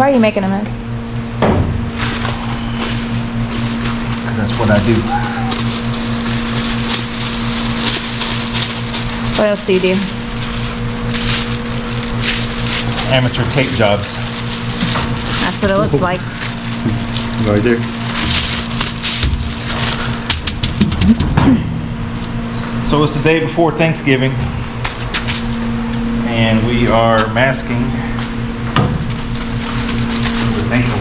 Why are you making a mess? Because that's what I do. What else do you do? Amateur tape jobs. That's what it looks like. Right there. So it's the day before Thanksgiving, and we are masking. We're thankful.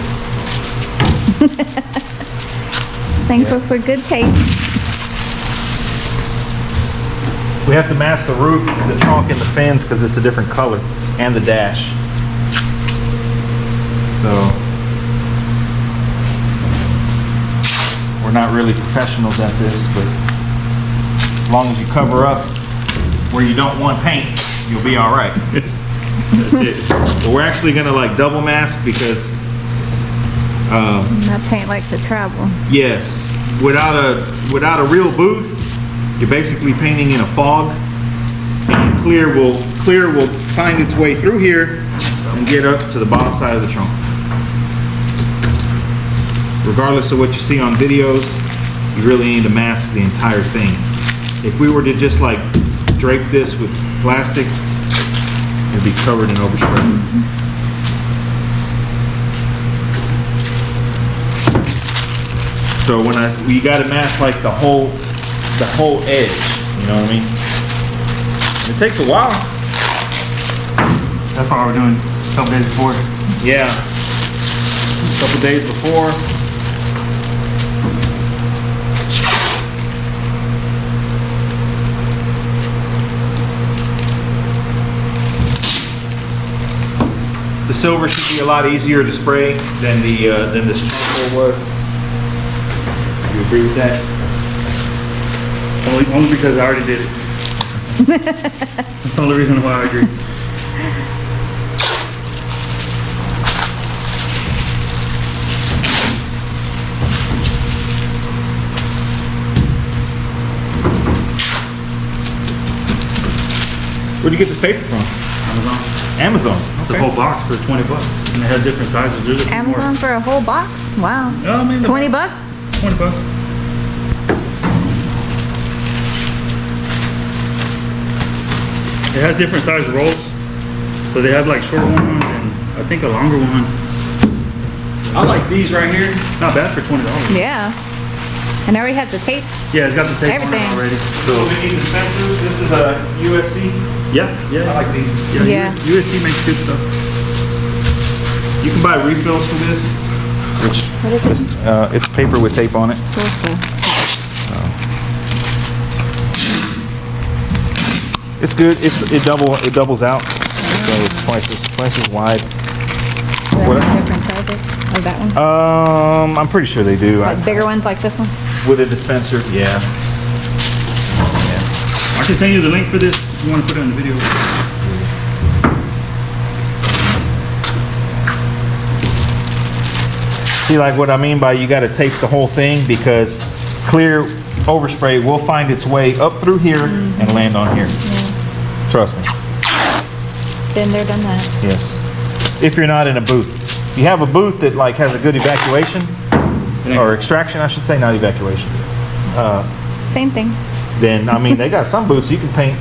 Thankful for good taste. We have to mask the roof, the trunk, and the fins because it's a different color, and the dash. So we're not really professionals at this, but as long as you cover up where you don't want paint, you'll be all right. That's it. But we're actually gonna like double mask because That paint likes to travel. yes, without a real booth, you're basically painting in a fog, and clear will find its way through here and get up to the bottom side of the trunk. Regardless of what you see on videos, you really need to mask the entire thing. If we were to just like drape this with plastic, it'd be covered in overspray. So you gotta mask like the whole edge, you know what I mean? It takes a while. That's why we're doing a couple days before. Yeah. A couple days before. The silver should be a lot easier to spray than this charcoal was. You agree with that? Only because I already did it. That's the only reason why I agree. Where'd you get this paper from? Amazon. Amazon. It's a whole box for $20, and it has different sizes. There's a few more. Amazon for a whole box? Wow. Yeah, I mean, the 20 box- bucks? $20. It has different size rolls, so they have like short ones and I think a longer one. I like these right here. Not bad for $20. Yeah. And it already has the tape. Yeah, it's got the tape on it Everything. already. So we need dispensers. This is a USC. Yeah, yeah. I like these. Yeah. USC makes good stuff. You can buy refills for this, which What is it? it's paper with tape on it. Cool, cool. It's good. It doubles out, so it's twice as wide. Do they What? have different sizes? Oh, that one? I'm pretty sure they do. Like bigger ones like this one? With a dispenser, yeah. I can send you the link for this if you want to put it in the video. See, like what I mean by you got to tape the whole thing because clear overspray will find its way up through here and land on here. Yeah. Trust me. Been there, done that. Yes. If you're not in a booth. If you have a booth that like has a good evacuation or extraction, I should say, not evacuation. Same thing. Then I mean they got some booths you can paint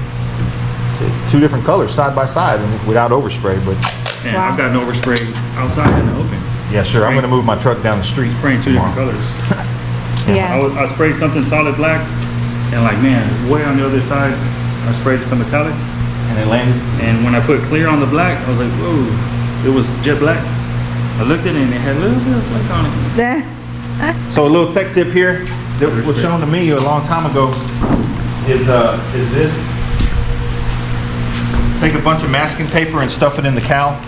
two different colors side by side and without overspray. But And Wow. I've got an overspray outside in the open. yeah, sure. I'm gonna move my truck down the street. Spraying two different tomorrow. colors. Yeah. I sprayed something solid black, and like man, way on the other side, I sprayed some metallic. And it landed. And when I put clear on the black, I was like, whoa, it was jet black. I looked at it and it had a little bit of flake on it. So a little tech tip here that was shown to me a long time ago is this. Take a bunch of masking paper and stuff it in the cowl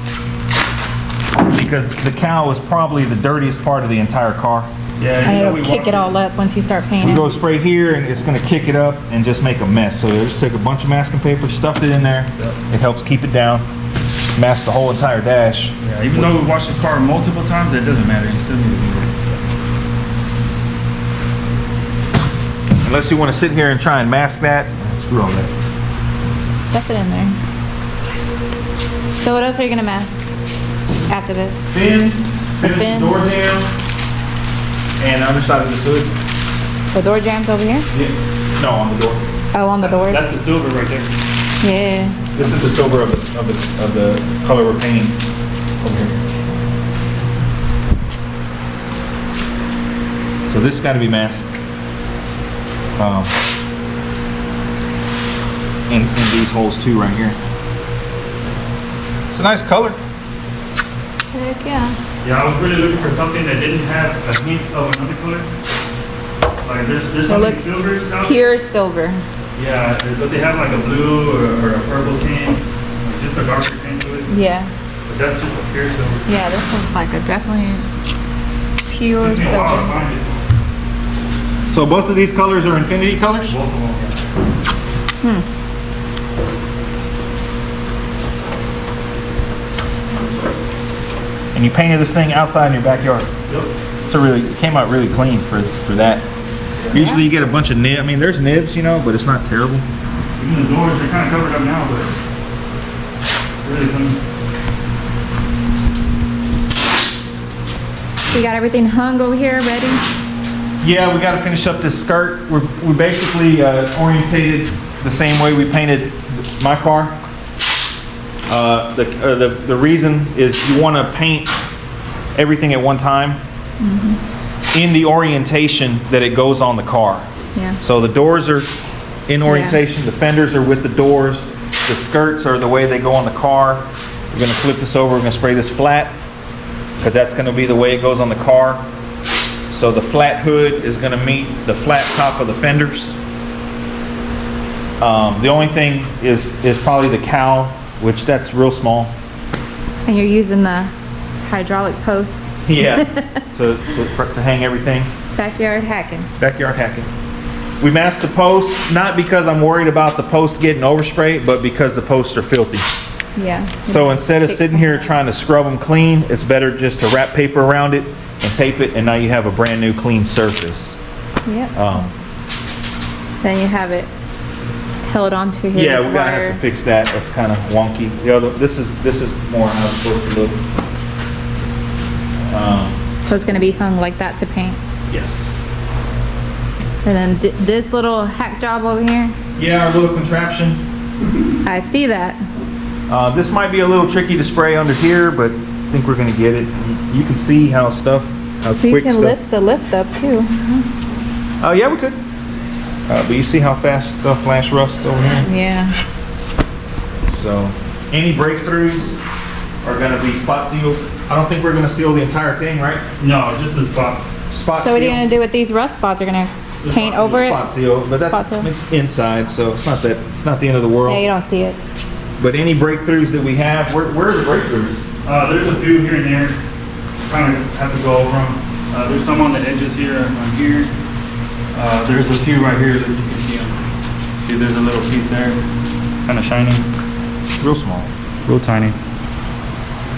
because the cowl is probably the dirtiest part of the entire car. Yeah, And you know, it'll kick it all up once you start We painting. go spray here and it's gonna kick it up and just make a mess. So just take a bunch of masking paper, stuffed it in there. It helps keep it down, mask the whole entire dash. Yeah, even though we washed this car multiple times, it doesn't matter. You still need to do it. Unless you wanna sit here and try and mask that, screw all that. Stuff it in there. So what else are you gonna mask? After this. Fins, finish the fins. door jam, and other side of the hood. The door jams over here? Yeah. No, on the door. Oh, on the doors? That's the silver right there. Yeah. This is the silver of the color we're painting over here. So this got to be masked. In these holes too, right here. It's a nice color. Heck yeah. Yeah, I was really looking for something that didn't have a hint of another color. Like there's It some looks silvers out. pure silver. Yeah, but they have like a blue or a purple tint, or just a darker tint to it. Yeah. But that's just a pure silver. Yeah, this one's like a definitely pure Took me a while to silver. find it. So both of these colors are infinity colors? Both of them. And you painted this thing outside in your backyard. Yep. So it came out really clean for that. Usually you get a bunch of nibs. I mean, there's nibs, you know, but it's not terrible. Even the doors, they're kind of covered up now, but really clean. We got everything hung over here, ready? Yeah, we got to finish up this skirt. We basically orientated the same way we painted my car. The reason is you want to paint everything at one time in the orientation that it goes on the car. Yeah. So the doors are in orientation, the fenders are with the doors, the skirts are the way they go on the car. We're going to flip this over, we're going to spray this flat because that's going to be the way it goes on the car. So the flat hood is going to meet the flat top of the fenders. The only thing is probably the cowl, which that's real small. And you're using the hydraulic post. Yeah, to hang everything. Backyard hacking. Backyard hacking. We masked the posts, not because I'm worried about the posts getting oversprayed, but because the posts are filthy. Yeah. So instead of sitting here trying to scrub them clean, it's better just to wrap paper around it and tape it, and now you have a brand new clean surface. Yep. Then you have it held onto here. Yeah, with we're gonna wire. have to fix that. That's kind of wonky. The other, this is more how it's supposed to look. So it's gonna be hung like that to paint. Yes. And then this little hack job over here. Yeah, our little contraption. I see that. This might be a little tricky to spray under here, but I think we're gonna get it. You can see how You quick can stuff. lift the lift up too. Oh yeah, we could. But you see how fast stuff flash rusts over here? Yeah. So any breakthroughs are gonna be spot sealed. I don't think we're gonna seal the entire thing, right? No, just the spots. Spot So what are you seal. gonna do with these rust spots? You're gonna paint over it? Spot seal, but Spot seal. it's inside, so it's not the end of the world. Yeah, you don't see it. But any breakthroughs that we have, where are the breakthroughs? There's a few here and there. Kind of have to go over them. There's some on the edges here and on here. There's a few right here that you can see them. See, there's a little piece there, kind of shiny, Real small. real tiny.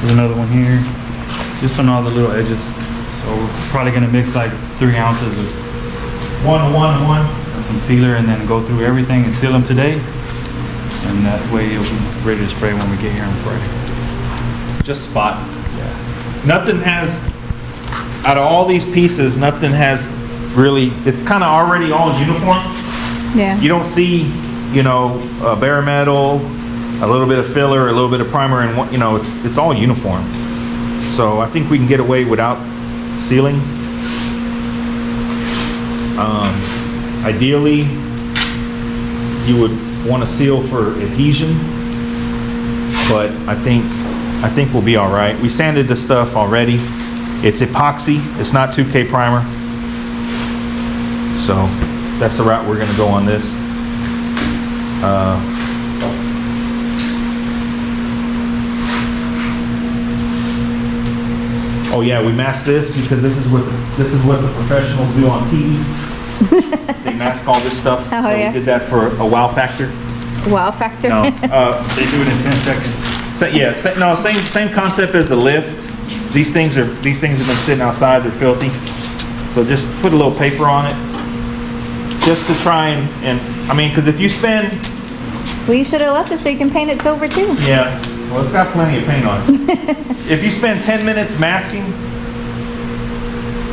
There's another one here, just on all the little edges. So we're probably gonna mix like 3 ounces of One. some sealer and then go through everything and seal them today. And that way it'll be ready to spray when we get here on Friday. Just spot. Yeah. Nothing has, out of all these pieces, nothing has really, it's kind of already all uniform. Yeah. You don't see, bare metal, a little bit of filler, a little bit of primer, and it's all uniform. So I think we can get away without sealing. Ideally, you would want to seal for adhesion, but I think we'll be all right. We sanded this stuff already. It's epoxy. It's not 2K primer. So that's the route we're going to go on this. Oh yeah, we masked this because this is what the professionals do on TV. They mask all this stuff. Oh, So yeah. we did that for a wow factor. Wow factor. No, They do it in 10 seconds. same concept as the lift. These things have been sitting outside. They're filthy. So just put a little paper on it, just to try and I mean, because if you spend, Well, you should have left it so you can paint it silver too. yeah, Well, it's got plenty of paint on it. If you spend 10 minutes masking,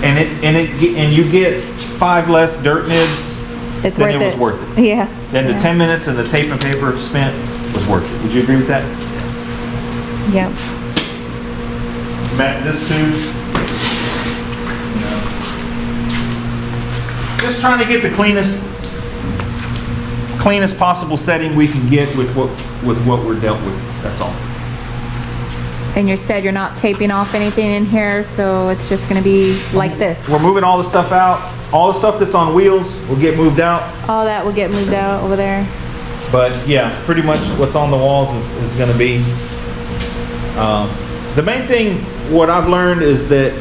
and you get 5 less dirt nibs, It's then worth it was worth it. Yeah. Then the yeah. 10 minutes and the tape and paper spent was worth it. Would you agree with that? Yep. Matt, this too. Just trying to get the cleanest possible setting we can get with what we're dealt with. That's all. And you said you're not taping off anything in here, so it's just gonna be like this. We're moving all the stuff out. All the stuff that's on wheels will get moved out. All that will get moved out over there. But yeah, pretty much what's on the walls is going to be. The main thing, what I've learned is that.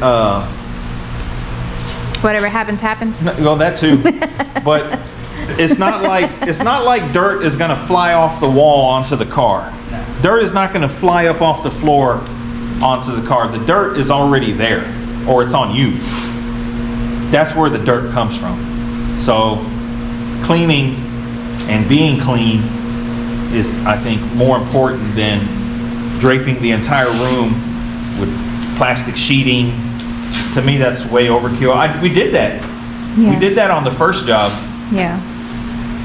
Whatever happens, happens. Well, that too. But it's not like dirt is going to fly off the wall onto the car. Dirt is not going to fly up off the floor onto the car. The dirt is already there, or it's on you. That's where the dirt comes from. So cleaning and being clean is, I think, more important than draping the entire room with plastic sheeting. To me, that's way overkill. We did that. Yeah. We did that on the first job. Yeah.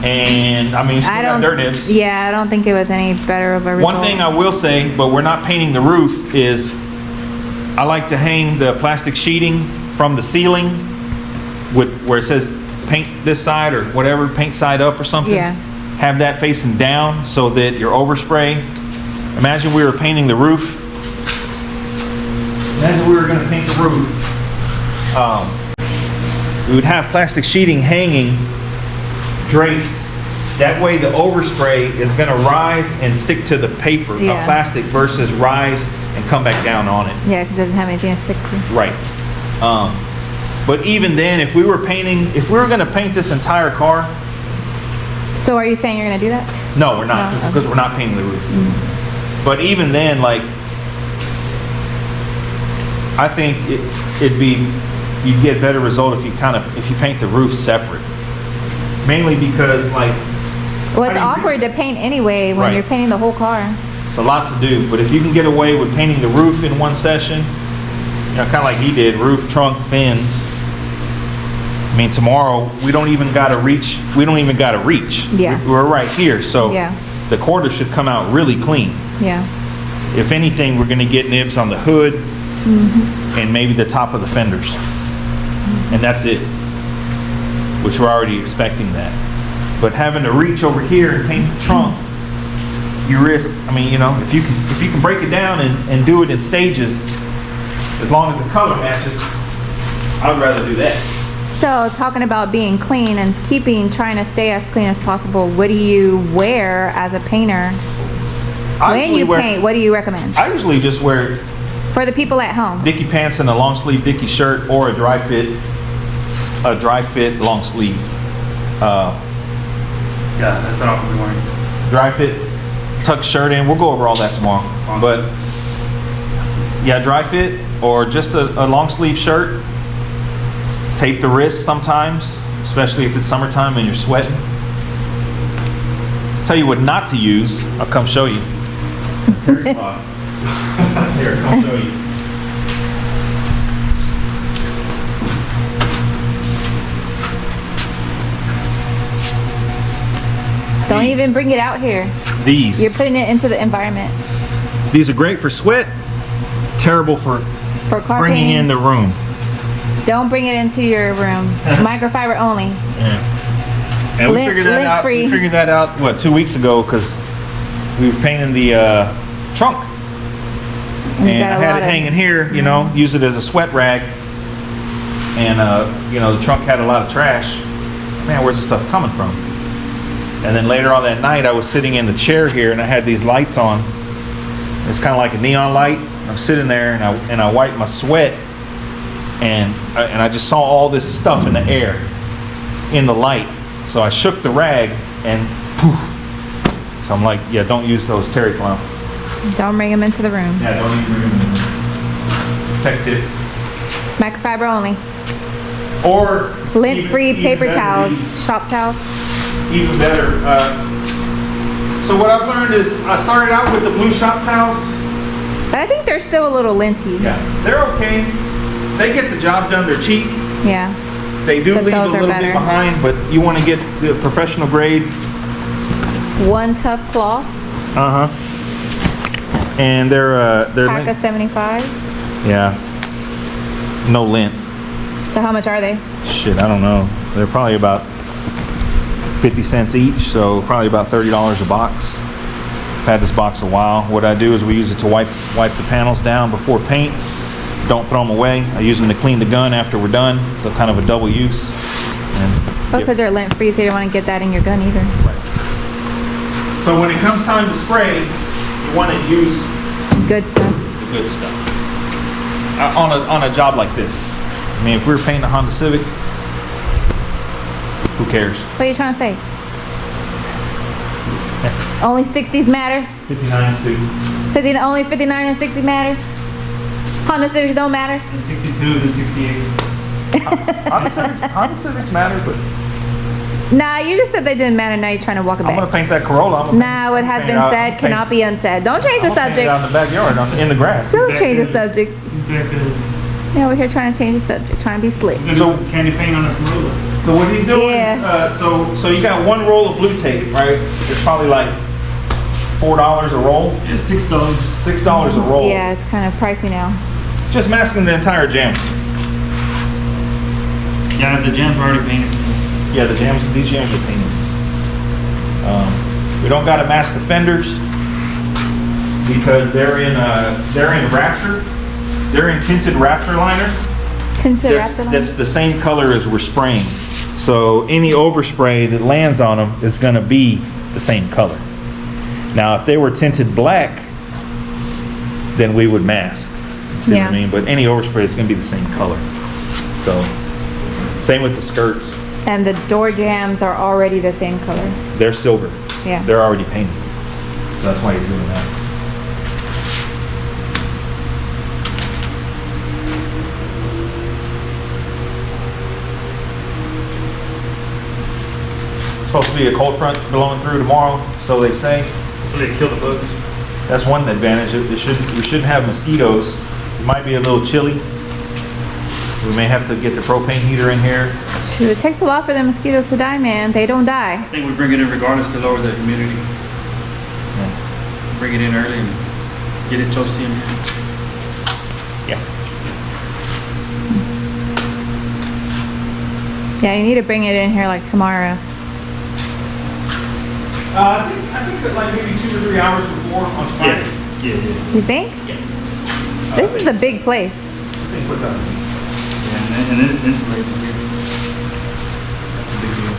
And I mean, you still got dirt nibs. Yeah, I don't think it was any better of a result. One thing I will say, but we're not painting the roof, is I like to hang the plastic sheeting from the ceiling with where it says paint this side or whatever, paint side up or something. Yeah. Have that facing down so that your overspray. Imagine we were painting the roof. Imagine we were going to paint the roof. We would have plastic sheeting hanging, draped. That way the overspray is going to rise and stick to the paper of plastic versus rise and come back down on it. Yeah, because it doesn't have anything to stick to. Right. But even then, if we were going to paint this entire car. So are you saying you're going to do that? No, we're not, No, okay. because we're not painting the roof. But even then, like, I think you'd get better result if you paint the roof separate. Mainly because, like, Well, it's awkward to paint anyway when you're painting the whole car. it's a lot to do. But if you can get away with painting the roof in one session, kind of like he did, roof, trunk, fins. I mean, tomorrow we don't even got to reach. Yeah. We're right here, so the quarter should come out really clean. Yeah. If anything, we're going to get nibs on the hood and maybe the top of the fenders, and that's it. Which we're already expecting that. But having to reach over here and paint the trunk, you risk. I mean, if you can break it down and do it in stages, as long as the color matches, I'd rather do that. So talking about being clean and trying to stay as clean as possible, what do you wear as a painter? When you paint, what do you recommend? I usually just wear For the people at home. Dickie pants and a long sleeve Dickie shirt, or a dry fit long sleeve. Yeah, that's what I'll be wearing. Dry fit, tuck shirt in. We'll go over all that tomorrow. Awesome. But yeah, dry fit or just a long sleeve shirt. Tape the wrists sometimes, especially if it's summertime and you're sweating. Tell you what not to use. I'll come show you. Terry cloths. Here, come show you. Don't even bring it out here. These. You're putting it into the environment. These are great for sweat. Terrible for car bringing painting. in the room. Don't bring it into your room. Microfiber only. Yeah. And we Lint- figured that lint out. free. We figured that out 2 weeks ago because we were painting the trunk, and I had it hanging here. Use it as a sweat rag, and the trunk had a lot of trash. Man, where's the stuff coming from? And then later on that night, I was sitting in the chair here, and I had these lights on. It's kind of like a neon light. I'm sitting there, and I wiped my sweat, and I just saw all this stuff in the air, in the light. So I shook the rag, and poof. So I'm like, yeah, don't use those terry cloths. Don't bring them into the room. Yeah, don't even bring them in. Protect it. Microfiber only. Or Lint-free even paper better, towels, these. shop towels. Even better, So what I've learned is I started out with the blue shop towels. But I think they're still a little linty. Yeah, they're okay. They get the job done. They're cheap. Yeah. They do But leave a those are little better. bit behind, but you want to get the professional grade. One tough cloth, Uh huh. And they're pack lint. of 75. Yeah. No lint. So how much are they? Shit, I don't know. They're probably about 50 cents each, so probably about $30 a box. I've had this box a while. What I do is we use it to wipe the panels down before paint. Don't throw them away. I use them to clean the gun after we're done, so kind of a double use. And Oh, because they're lint free, so you don't want to get that in your gun either. so when it comes time to spray, you want to use Good stuff. the good stuff on a job like this. I mean, if we were painting a Honda Civic, who cares? What are you trying to say? Only 60s matter? 59 students. Only 59 and 60 matter? Honda Civics don't matter? The 62s and 68s. Honda Civics matter, but Nah, you just said they didn't matter. Now you're trying to walk it I'm gonna back. paint that Corolla. Nah, what has been said cannot be unsaid. Don't change the subject. Out in the backyard, in the grass. Don't change the subject. Back to Yeah, we're here trying to change the subject, trying to be slick. So- candy paint on a Corolla. So what he's doing Yeah. is, so you got one roll of blue tape, right? It's probably like $4 a roll, It's $6. $6 a roll. Yeah, it's kind of pricey now. Just masking the entire jam. Yeah, the jams are already painted. Yeah, these jams are painted. We don't gotta mask the fenders because they're in Raptor. They're in tinted Raptor liner. Tinted That's Raptor. the same color as we're spraying. So any overspray that lands on them is gonna be the same color. Now, if they were tinted black, then we would mask. See what Yeah. I mean? But any overspray is gonna be the same color. So, same with the skirts. And the door jams are already the same color. They're silver. Yeah. They're already painted. So that's why he's doing that. Supposed to be a cold front blowing through tomorrow, so they say. So they kill the bugs. That's one advantage. We shouldn't have mosquitoes. It might be a little chilly. We may have to get the propane heater in here. Shoot, it takes a lot for the mosquitoes to die, man. They don't die. I think we bring it in regardless to lower the humidity. Yeah. Bring it in early and get it toasty in here. Yeah. Yeah, you need to bring it in here like tomorrow. I think that like maybe 2 to 3 hours before on Friday. Yeah. You think? Yeah. This is a big place. I think what's up? Yeah, and then it's insulated from here. That's a big deal.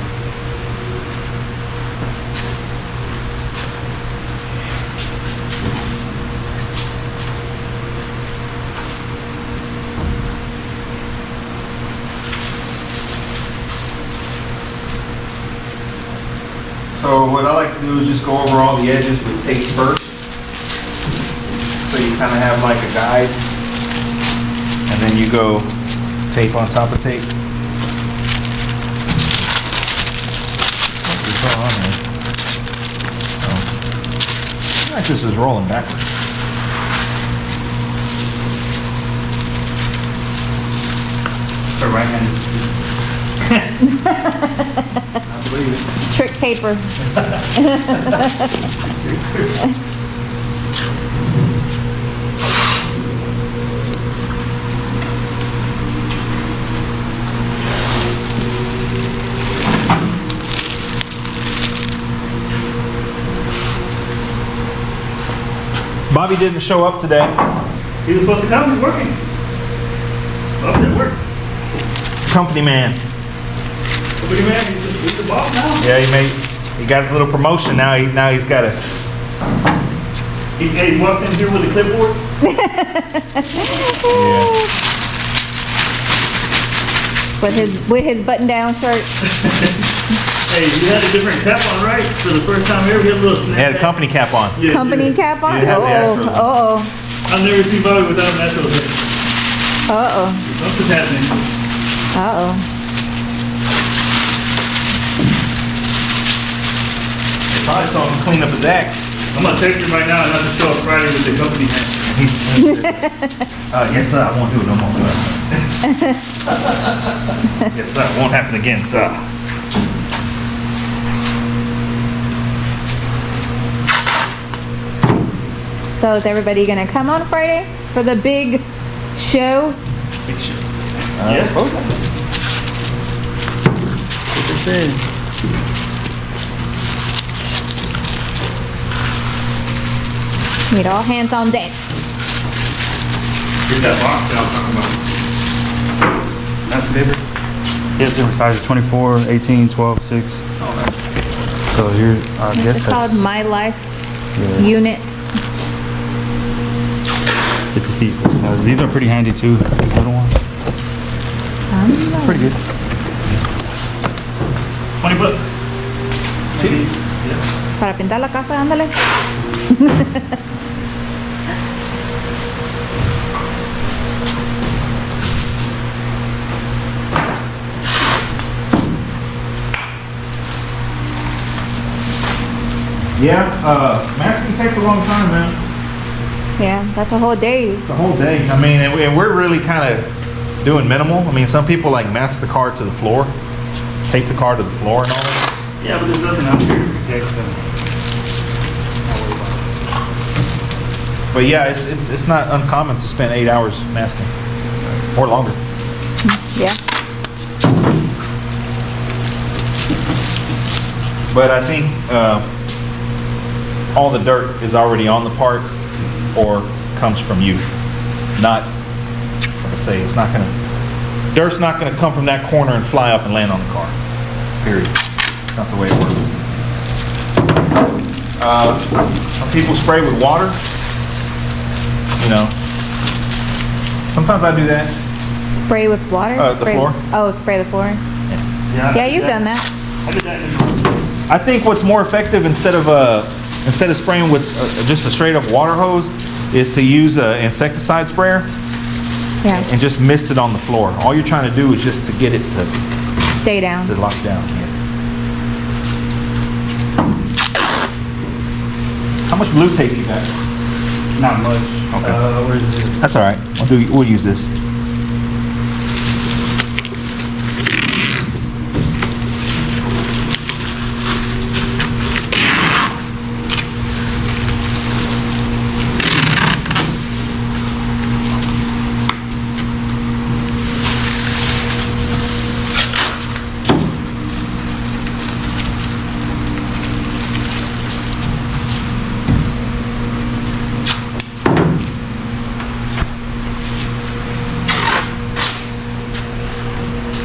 So what I like to do is just go over all the edges with tape first. So you kind of have like a guide. And then you go tape on top of tape. What's going on here? Oh. I feel like this is rolling backwards. The right-handed. I believe it. Trick paper. Bobby didn't show up today. He was supposed to come, he's working. Oh, it didn't work. Company man. Look at man, he's the boss now. Yeah, he got his little promotion now. Now he's got a. He walks in here with a clipboard. Yeah. With his button-down shirt. Hey, you had a different cap on, right? For the first time ever, he had a little snap. He had a company cap on. Yeah, Company yeah. cap on? You have the Astros. Uh-oh. I've never seen Bobby without an Astros. Uh-oh. Something's happening. Uh-oh. Probably told him to clean up his act. I'm gonna text him right now and not to show up Friday with the company hat. Yes, sir. I won't do it no more, sir. Yes, sir. Won't happen again, sir. So is everybody gonna come on Friday for the big show? Big shit. Yeah. Suppose What they said. Need all hands on deck. Here's that box that I was talking about. That's the paper? Yeah, it's different sizes, 24, 18, 12, 6. So here, I guess It's called that's My Life Yeah. Unit. 50 feet. So these are pretty handy too, these little ones. Pretty good. 20 bucks. Maybe. Yeah. Para pintar la casa, ándale. Yeah, masking takes a long time, man. Yeah, that's a whole day. The whole day. I mean, and we're really kind of doing minimal. I mean, some people like mask the car to the floor, tape the car to the floor and all that. Yeah, but there's nothing out here to protect them. But yeah, it's not uncommon to spend 8 hours masking or longer. Yeah. But I think all the dirt is already on the part or comes from you. Not, like I say, it's not gonna, dirt's not gonna come from that corner and fly up and land on the car. Period. It's not the way it works. Some people spray with water. You know, sometimes I do that. Spray with water? The Spray- floor. Oh, spray the floor. Yeah, you've done that. I did that in the I think what's more effective instead of spraying with just a straight up water hose is to use an insecticide sprayer Yeah. and just mist it on the floor. All you're trying to do is just to get it to Stay down. lock down. Yeah. How much blue tape you got? Not much. Okay. Where is it? That's all right. We'll use this.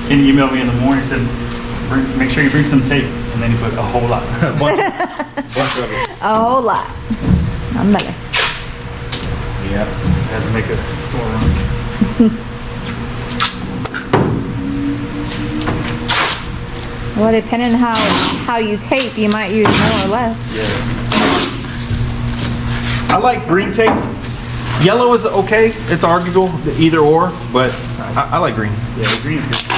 Kenny emailed me in the morning, said, make sure you bring some tape. And then he put a whole lot. Bunch of it. A whole lot. Ándale. Yeah. I had to make a store run. Well, depending how you tape, you might use more or less. Yeah. I like green tape. Yellow is okay. It's arguable, either or, but I like green. Yeah, the green is good.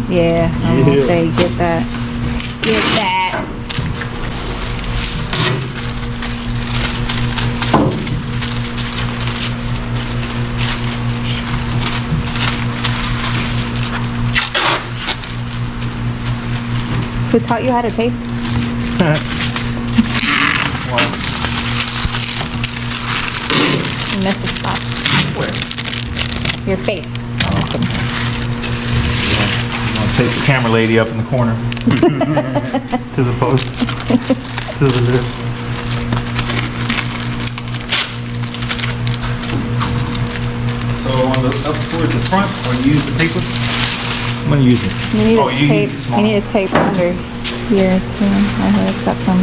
Yeah, I'm gonna Yeah. say get that. Get that. Who taught you how to tape? You missed a spot. Where? Your face. I'm gonna take the camera lady up in the corner. To the post. To the left. So on the up towards the front, or you use the paper? I'm gonna use it. You need Oh, to you tape. use the You small need to tape under here too. I heard it's got some.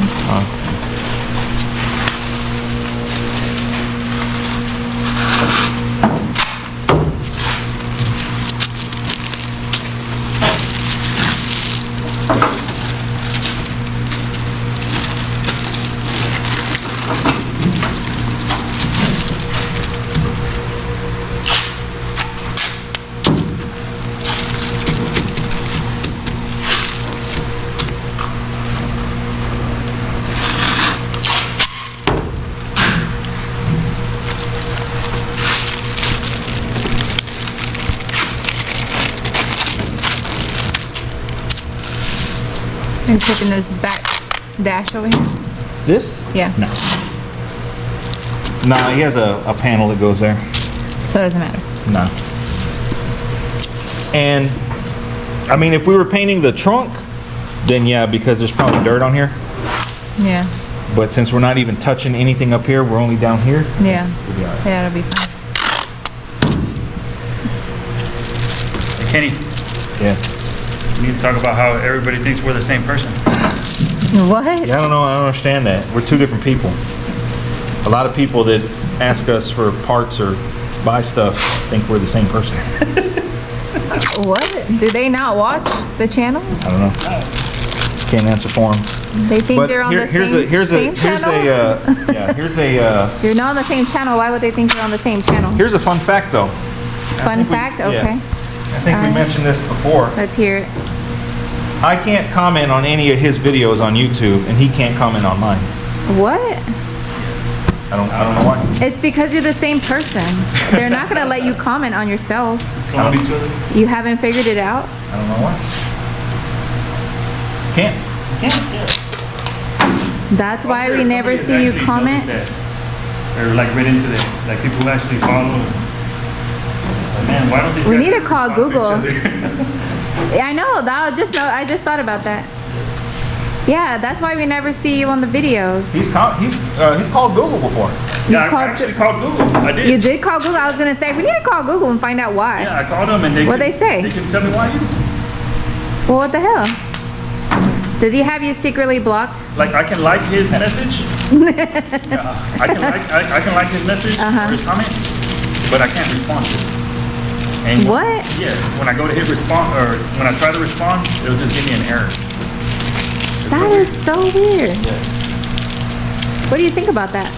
And taking this back dash over here. This? Yeah. No. Nah, he has a panel that goes there. So it doesn't matter. No. And I mean, if we were painting the trunk, then yeah, because there's probably dirt on here. Yeah. But since we're not even touching anything up here, we're only down here. Yeah. We'll be all right. Yeah, it'll be fine. Hey, Kenny, Yeah. we need to talk about how everybody thinks we're the same person. What? Yeah, I don't know. I don't understand that. We're two different people. A lot of people that ask us for parts or buy stuff think we're the same person. What? Do they not watch the channel? I don't know. Can't answer for them. They think they're on the same channel? You're not on the same channel. Why would they think you're on the same channel? Here's a fun fact though. Fun fact? Okay. I think we Alright. mentioned this before. Let's hear it. I can't comment on any of his videos on YouTube, and he can't comment on mine. What? I don't know why. It's because you're the same person. They're not going to let you comment on yourself. Clone each other. You haven't figured it out? I don't know why. Can't. That's why we never see you comment? They're like right into that. Like people who actually follow. Like, man, why don't these We guys need to respond call each Google. other? I know. I just thought about that. Yeah, that's why we never see you on the videos. He's called Google before. Yeah, I called- actually called Google. I did. You did call Google? I was going to say, we need to call Google and find out why. Yeah, I called them and they. What'd they say? They can tell me why you. Well, what the hell? Does he have you secretly blocked? Like I can like his message. Yeah, I can like his message or his comment, but I can't respond to it. And What? Yeah, when I go to hit respond or when I try to respond, it'll just give me an error. It's That so is weird. so weird. Yeah. What do you think about that?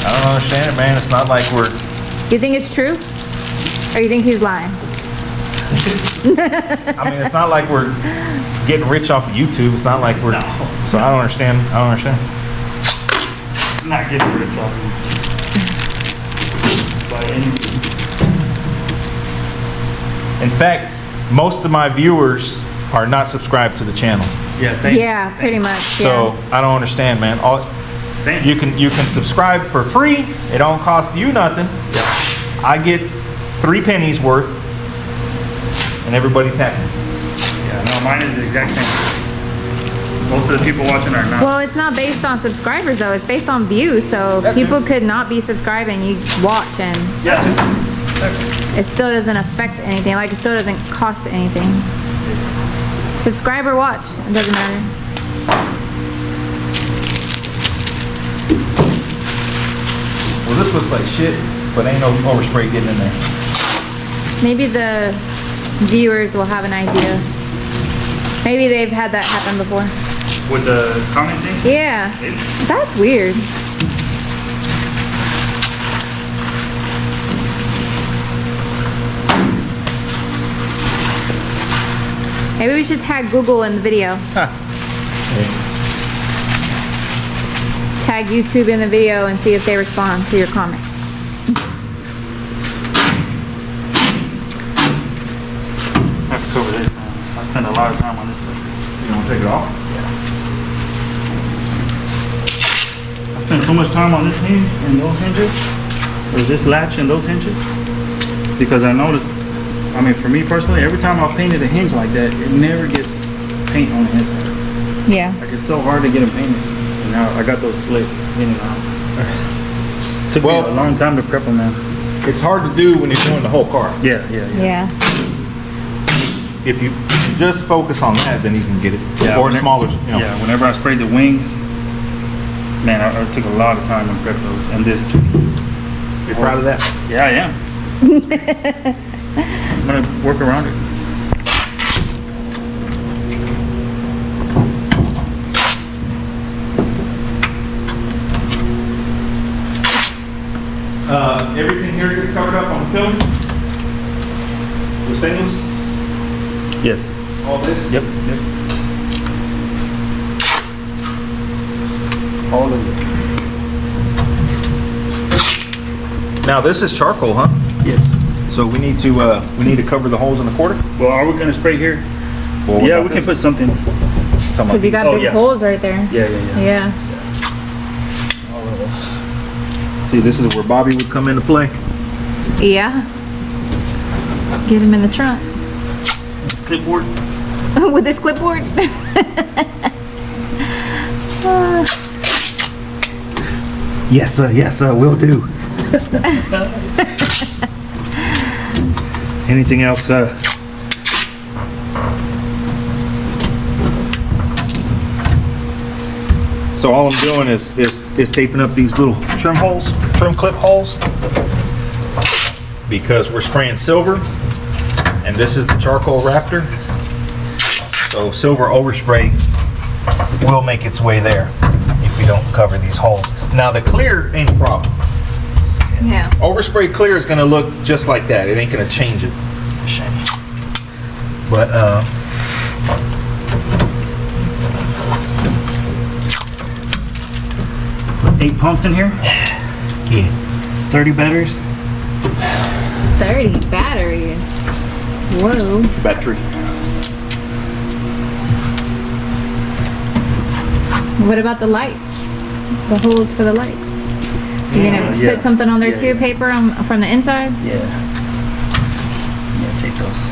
I don't understand it, man. It's not like we're. You think it's true? Or you think he's lying? I mean, it's not like we're getting rich off of YouTube. It's not like we're. No. So I don't understand. I'm not getting rich off of it. By any means. In fact, most of my viewers are not subscribed to the channel. Yeah, same. Yeah, same. pretty much. So I don't understand, man. Same. You can subscribe for free. It don't cost you nothing. Yeah. I get 3 pennies worth, and everybody's happy. Yeah, no, mine is the exact same. Most of the people watching are not. Well, it's not based on subscribers though. It's based on views. So That's people it. could not be subscribing. You watch and Yeah. That's it. it still doesn't affect anything. Like it still doesn't cost anything. Subscribe or watch. It doesn't matter. Well, this looks like shit, but ain't no overspray getting in there. Maybe the viewers will have an idea. Maybe they've had that happen before. With the comment thing? Yeah. That's weird. Maybe we should tag Google in the video. Tag YouTube in the video and see if they respond to your comment. I have to cover this now. I spend a lot of time on this stuff. You want to take it off? I spend so much time on this hinge and those hinges, or this latch and those hinges, because I noticed, I mean, for me personally, every time I've painted a hinge like that, it never gets paint on the inside. Yeah. Like it's so hard to get them painted. And now I got those slick in and out. Took me a long time to prep them, man. It's hard to do when you're doing the whole car. Yeah. Yeah. If you just focus on that, then you can get it. Yeah, Or whenever- smaller, you know. Yeah, whenever I sprayed the wings, man, I took a lot of time to prep those, and this too. You're proud of that? Yeah, I am. I'm gonna work around it. Everything here gets covered up on the film? The stainless? Yes. All this? Yep. All of it. Now this is charcoal, huh? Yes. So we need to cover the holes in the quarter? Well, are we gonna spray here? Well, what Yeah, about we can this? put something. Because you got Oh, big yeah. holes right there. Yeah. Yeah. All of those. See, this is where Bobby would come into play. Yeah. Get him in the trunk. Clipboard. With this clipboard. Yes, sir, will do. Anything else, sir? So all I'm doing is taping up these little trim clip holes, because we're spraying silver, and this is the charcoal Raptor. So silver overspray will make its way there if we don't cover these holes. Now the clear ain't a problem. Yeah. Overspray clear is gonna look just like that. It ain't gonna change it. Shame. But 8 pumps in here. yeah. 30 batteries. 30 batteries. Whoa. Battery. What about the lights? The holes for the lights? You're gonna Yeah. put something on there Yeah, too, yeah. paper from the inside? Yeah. Yeah, tape those.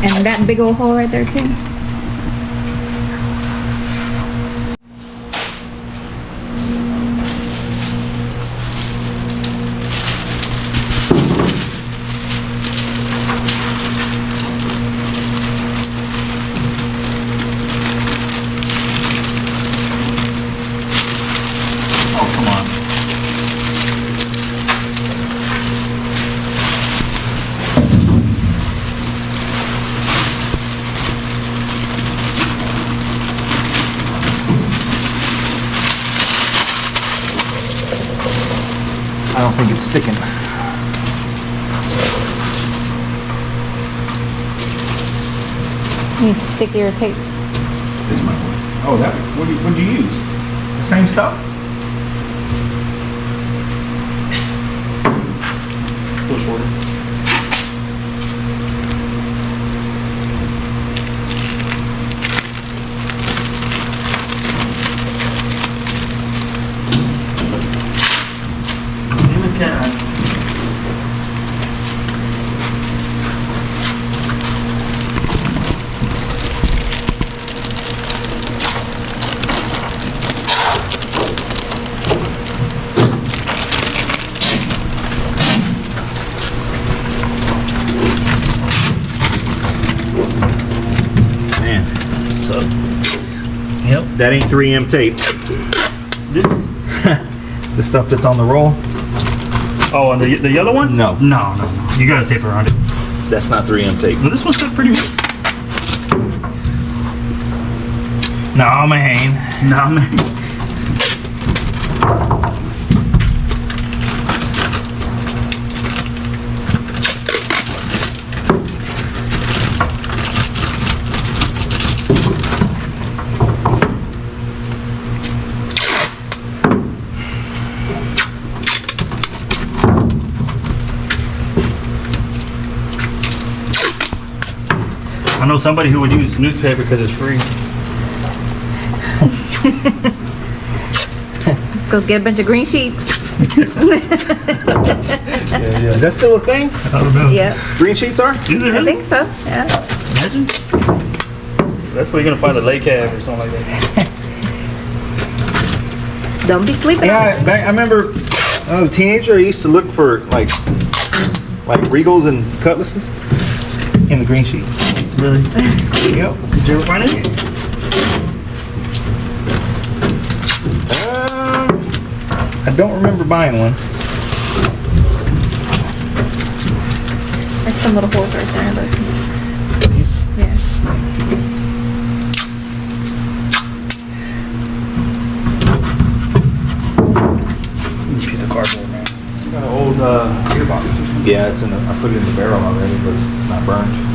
And that big old hole right there too? Oh, come on. I don't think it's sticking. You need to stick your tape. This might work. Oh, that. What'd you use? The same stuff? A little shorter. It was kind of. Man, So yep, that ain't 3M tape. this. The stuff that's on the roll, Oh, and the yellow one? No. No. You gotta tape around it. that's not 3M tape. Well, this one's still pretty. No, man. Nah, man. I know somebody who would use newspaper because it's free. Go get a bunch of green sheets. Is that still a thing? I don't know. Yeah, Green sheets are? Is it I really? think so. Yeah. Imagine. That's where you're gonna find a lake cab or something like that. Don't be sleeping on Yeah, it. I remember when I was a teenager, I used to look for like Regals and Cutlasses in the green sheet. Really? Yep. Did you ever find it? I don't remember buying one. There's some little holes right there, but yeah. Piece of cardboard, man. Got an old gearbox or something. Yeah, it's in the, I put it in the barrel already, but it's not burned.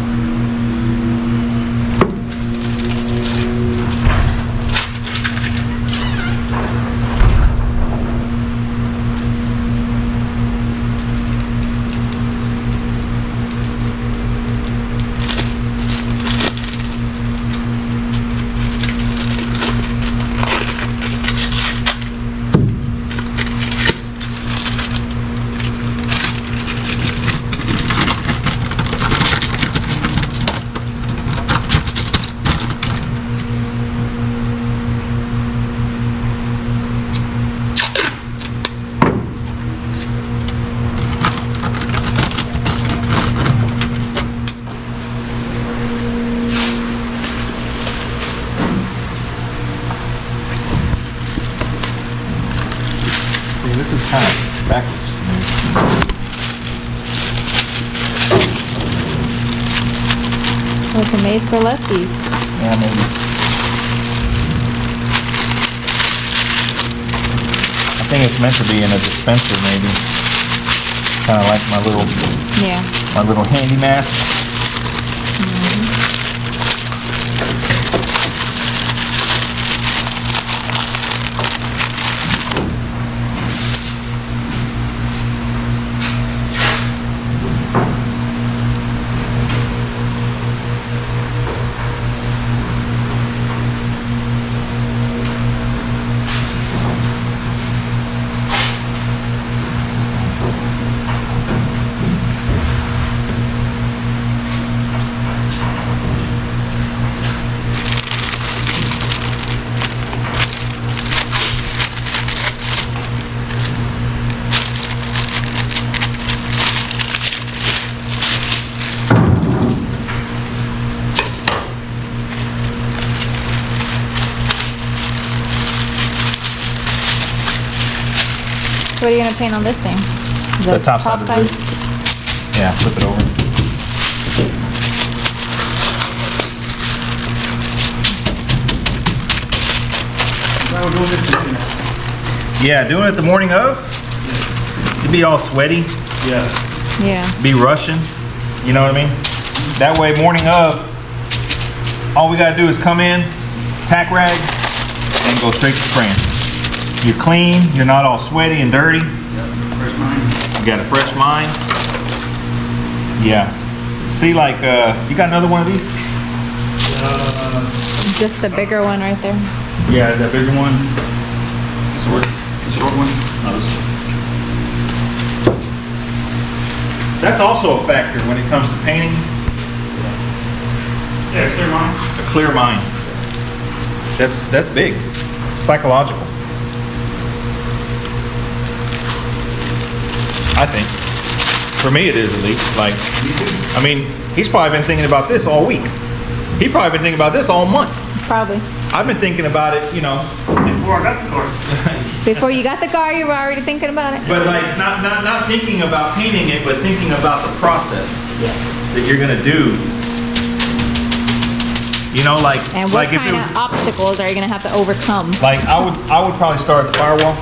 kind of backwards. It's made for lefties. Yeah, maybe. I think it's meant to be in a dispenser, maybe. Kind of like my little handy mask. What are you gonna paint on this thing? The top side of the roof. Yeah, flip it over. Why we're doing this tonight? Yeah, doing it the morning of, you'd be all sweaty, Yeah. Yeah. be rushing, you know what I mean? That way, morning of, all we gotta do is come in, tack rag, and go straight to spraying. You're clean, you're not all sweaty and dirty. Yeah. Fresh mind. You got a fresh mind. Yeah. See, like, you got another one of these? Just the bigger one right there. Yeah, that bigger one. Short one. No, this one. That's also a factor when it comes to painting. Yeah, clear mind. A clear mind. That's big. Psychological. I think. For me it is at least. Like, I mean, he's probably been thinking about this all week. He probably been thinking about this all month. Probably. I've been thinking about it, you know. Before I got the car. Before you got the car, you were already thinking about it? But like, not thinking about painting it, but thinking about the process that you're gonna do. You know, like, And what like if kind it of was, obstacles are you gonna have to overcome? like I would probably start at the firewall.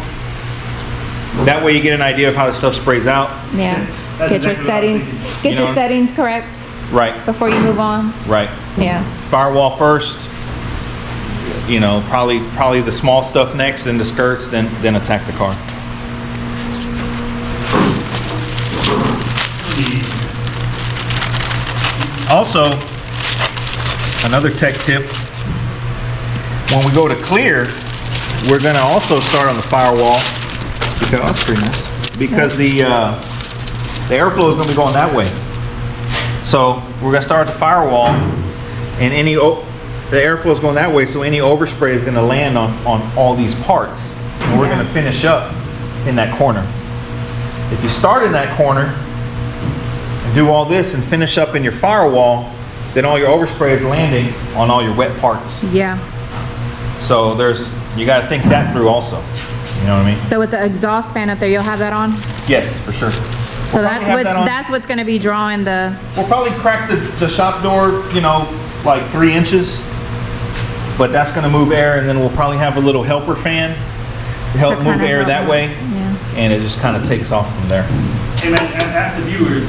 That way you get an idea of how the stuff sprays out. Yeah. That's Get your exactly what I was settings, thinking. get You your know? settings correct Right, before you move on. right. Yeah. Firewall first. You know, probably the small stuff next, then the skirts, then attack the car. Also, another tech tip, when we go to clear, we're gonna also start on the firewall, because that's pretty nice, because the airflow is gonna be going that way. So we're gonna start at the firewall, and the airflow is going that way, so any overspray is gonna land on all these parts. And we're Yeah. gonna finish up in that corner. If you start in that corner, and do all this and finish up in your firewall, then all your overspray is landing on all your wet parts. Yeah. So you gotta think that through also. You know what I mean? So with the exhaust fan up there, you'll have that on? Yes, for sure. So We'll probably have that on. that's what's gonna be drawing the, We'll probably crack the shop door, you know, like 3 inches, but that's gonna move air, and then we'll probably have a little helper fan to help To move kinda air help that move- way, yeah. and it just kind of takes off from there. Hey man, ask the viewers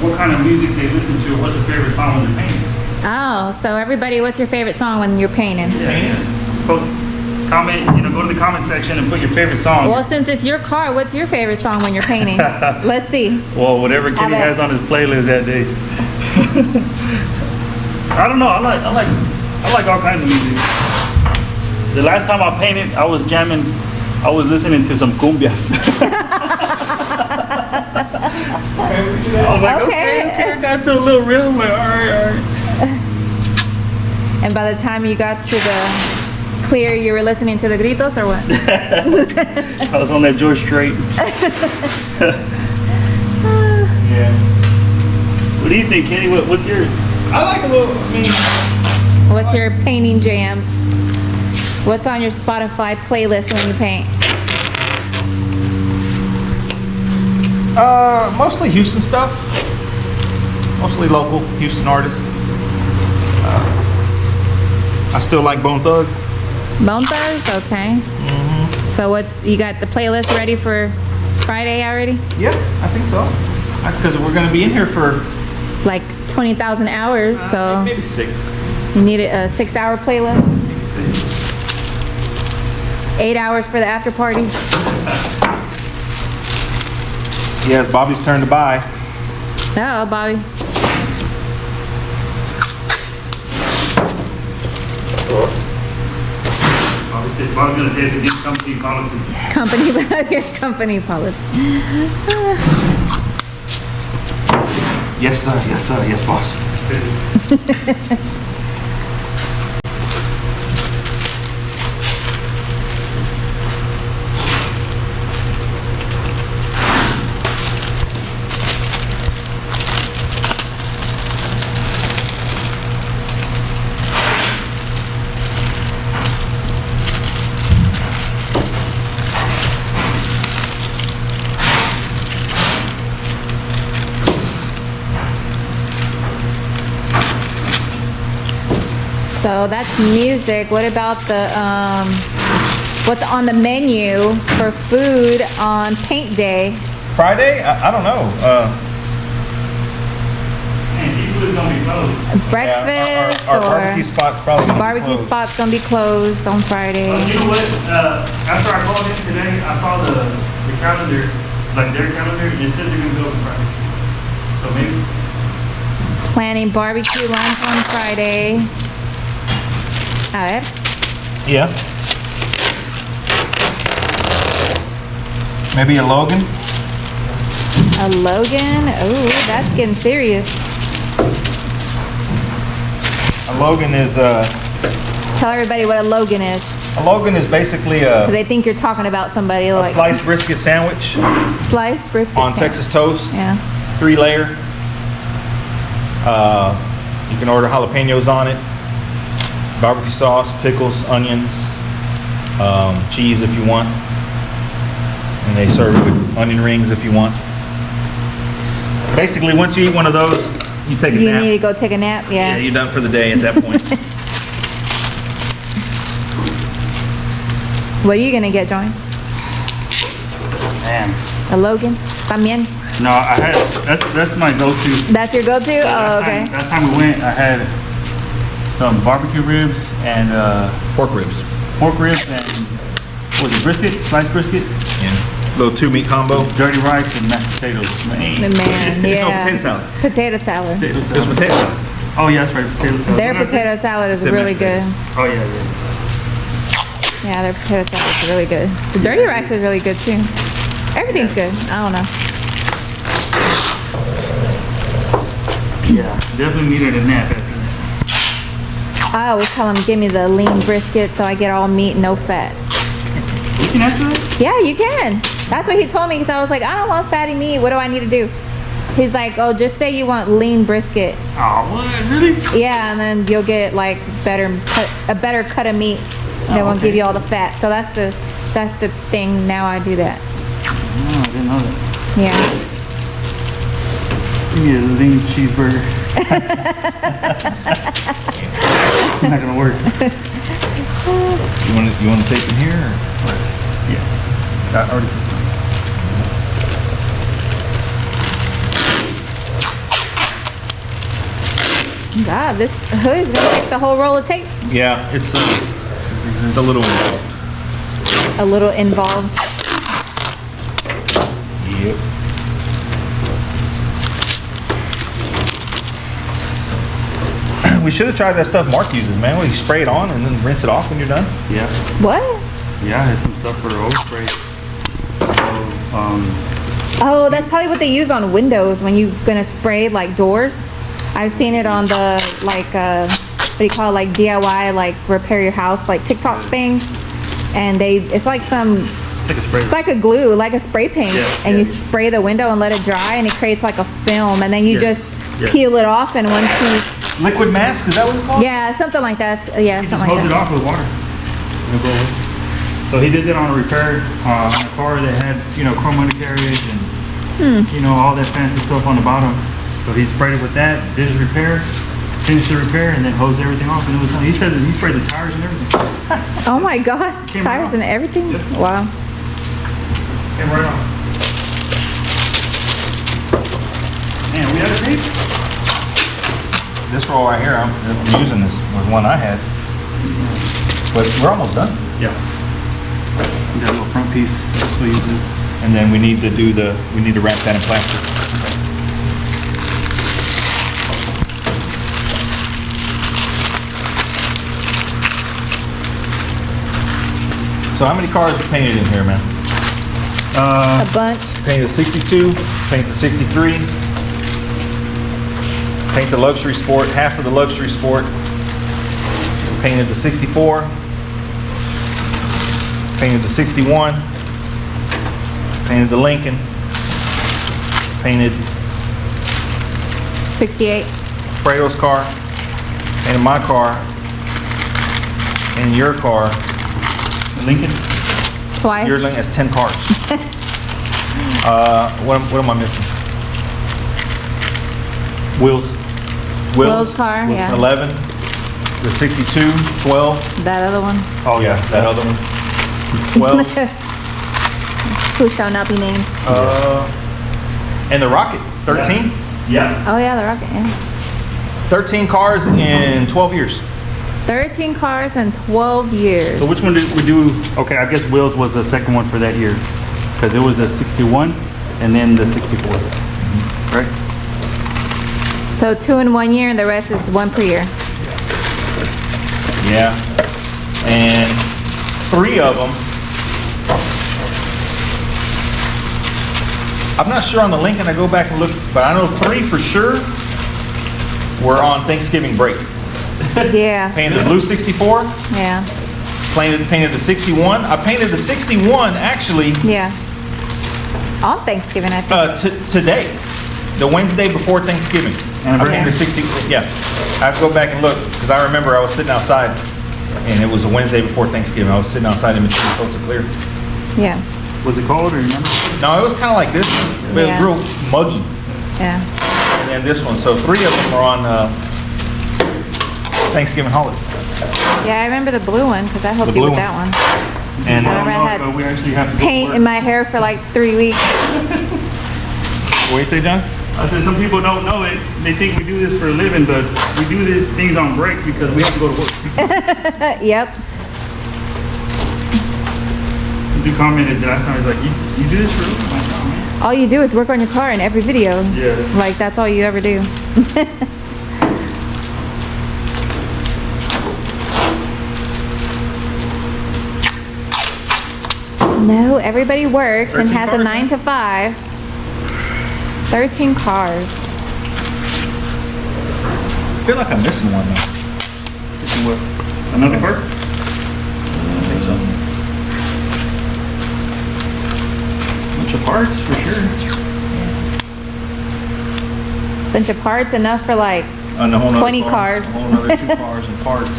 what kind of music they listen to, or what's their favorite song when they're painting. oh, so everybody, what's your favorite song when you're painting? Yeah. Post, comment, go to the comment section and put your favorite song. Well, since it's your car, what's your favorite song when you're painting? Let's see. Well, whatever Kenny bet. has on his playlist that day. I don't know. I like all kinds of music. The last time I painted, I was listening to some cumbias. I was like, okay, I got to a little rhythm. Like, all right. And by the time you got to the clear, you were listening to the gritos or what? I was on that George Strait. Yeah. What do you think, Kenny? What's your? I like a little, What's your painting jams? What's on your Spotify playlist when you paint? Mostly Houston stuff. Mostly local Houston artists. I still like Bone Thugs. Bone Thugs? Okay. So you got the playlist ready for Friday already? Yeah, I think so. Because we're gonna be in here for Like 20,000 hours, so maybe 6. you need a 6-hour playlist? Maybe 6. 8 hours for the after party? Yeah, it's Bobby's turn to buy. Oh, Bobby. Bob's gonna say it's against company policy. Company policy. Yes, sir. Yes, sir. Yes, boss. So that's music. What about the what's on the menu for food on paint day? Friday? I don't know. Man, seafood is gonna be closed. Breakfast Our or barbecue spot's probably gonna be barbecue closed. spot's gonna be closed on Friday. You know what? After I called in today, I saw the calendar, like their calendar, and it says they're gonna go on Friday. So maybe. Planning barbecue lunch on Friday. A ver. Yeah. Maybe a Logan? A Logan? Oh, that's getting serious. A Logan is Tell everybody what a Logan is. basically 'Cause a they think you're talking about somebody like sliced brisket sandwich sliced brisket on sandwich. Texas toast. Yeah. 3-layer. You can order jalapenos on it, barbecue sauce, pickles, onions, cheese if you want, and they serve it with onion rings if you want. Basically, once you eat one of those, you take a You nap. need to go take a nap. Yeah, Yeah. you're done for the day at that point. What are you gonna get, Joey? Man. A Logan? También? No, I had, that's my go-to. That's your go-to? Oh, okay. Last time we went, I had some barbecue ribs and Pork ribs. pork ribs and what was it, brisket, sliced brisket, Yeah. Little 2-meat combo. dirty rice and mashed potatoes. Man. The man, No, yeah. potato salad. Potato salad. Potato There's salad. potato salad. Oh yeah, that's right, potato salad. Their What did I say? potato salad is Said really mashed good. Oh yeah, yeah. Yeah, their potato salad is really good. The dirty rice is really good too. Everything's good. I don't know. Yeah, definitely needed a nap after that. I always tell them, give me the lean brisket so I get all meat, no fat. You can ask for that? Yeah, you can. That's what he told me because I was like, I don't want fatty meat. What do I need to do? He's like, oh, just say you want lean brisket. Oh, what? Really? Yeah, and then you'll get like a better cut of meat. They won't give you all the fat. So that's the thing. Now I do that. No, I didn't know that. Yeah. Give me a lean cheeseburger. Not gonna work. You want to take them here? Or? Yeah, I already took mine. God, this hood is gonna take the whole roll of tape. Yeah, it's a little involved. A little involved. Yep. We should have tried that stuff Mark uses, man. Where you spray it on and then rinse it off when you're done. Yeah, What? yeah, I had some stuff for overspray. So, Oh, that's probably what they use on windows when you're gonna spray like doors. I've seen it on the like what do you call it, like DIY, like repair your house, like TikTok things. And it's like take a spray. it's like a glue, like a spray paint, Yeah, and yeah. you spray the window and let it dry, and it creates like a film, and then you Yes, just yes. peel it off in one piece. Liquid mask, is that what it's called? Yeah, something like that. Yeah, He just something like hose it that. off with water. It'll go away. So he did that on a repair on a car that had, chrome undercarriage and You know, all that fancy stuff on the bottom. So he sprayed it with that, did his repair, finished the repair, and then hosed everything off, and it was done. He said that he sprayed the tires and everything. Oh my God. Came Tires right and everything? Yep. Wow. Came right off. Man, we had a tape? This roll right here, I'm using this was one I had. But we're almost done. Yeah. We got a little front piece. We'll use this. And then we need to wrap that in plastic. So how many cars are painted in here, man? A bunch. Paint the 62, paint the 63, paint the luxury sport, half of the luxury sport, painted the 64, painted the 61, painted the Lincoln, painted 68. Fredo's car, painted my car, and your car. The Lincoln? Twice. Your Lincoln has 10 cars. What am I missing? Wheels. Will's car, yeah. 11. The 62, 12. That other one. Oh yeah, that other one. 12. Who shall not be named. And the Rocket, 13. Yeah. Oh yeah, the Rocket, yeah. 13 cars in 12 years. 13 cars in 12 years. So which one did we do? Okay, I guess Will's was the second one for that year. Because it was the 61 and then the 64. Right? So 2 in 1 year and the rest is 1 per year. Yeah. And 3 of them. I'm not sure on the Lincoln, I go back and look, but I know 3 for sure were on Thanksgiving break. Yeah. Painted the blue 64, Yeah. painted the 61. I painted the 61 actually Yeah. On Thanksgiving, I think. today, the Wednesday before Thanksgiving. I painted the 60, yeah. I have to go back and look, because I remember I was sitting outside, and it was a Wednesday before Thanksgiving. I was sitting outside in between coats of clear. Yeah. Was it cold or you remember? No, it was kind of like this, but Yeah. it was real muggy. Yeah. And then this one, so 3 of them are on Thanksgiving holiday. Yeah, I remember the blue one because I helped The you blue with one. that one. And I remember I had we actually have to go to Paint work. in my hair for like 3 weeks. what do you say, John? I said some people don't know it. They think we do this for a living, but we do these things on break because we have to go to work. Yep. You commented last time, he's like, you do this for a living? I'm like, "Oh, man." All you do is work on your car in every video. Yeah. Like that's all you ever do. No, everybody works and 13 has a cars, 9 to 5. 13 cars. I feel like I'm missing one though. Missing what? Another car? I think so. Bunch of parts for sure. Bunch of parts enough for like And a whole nother 20 car, cars. A whole nother 2 cars and parts.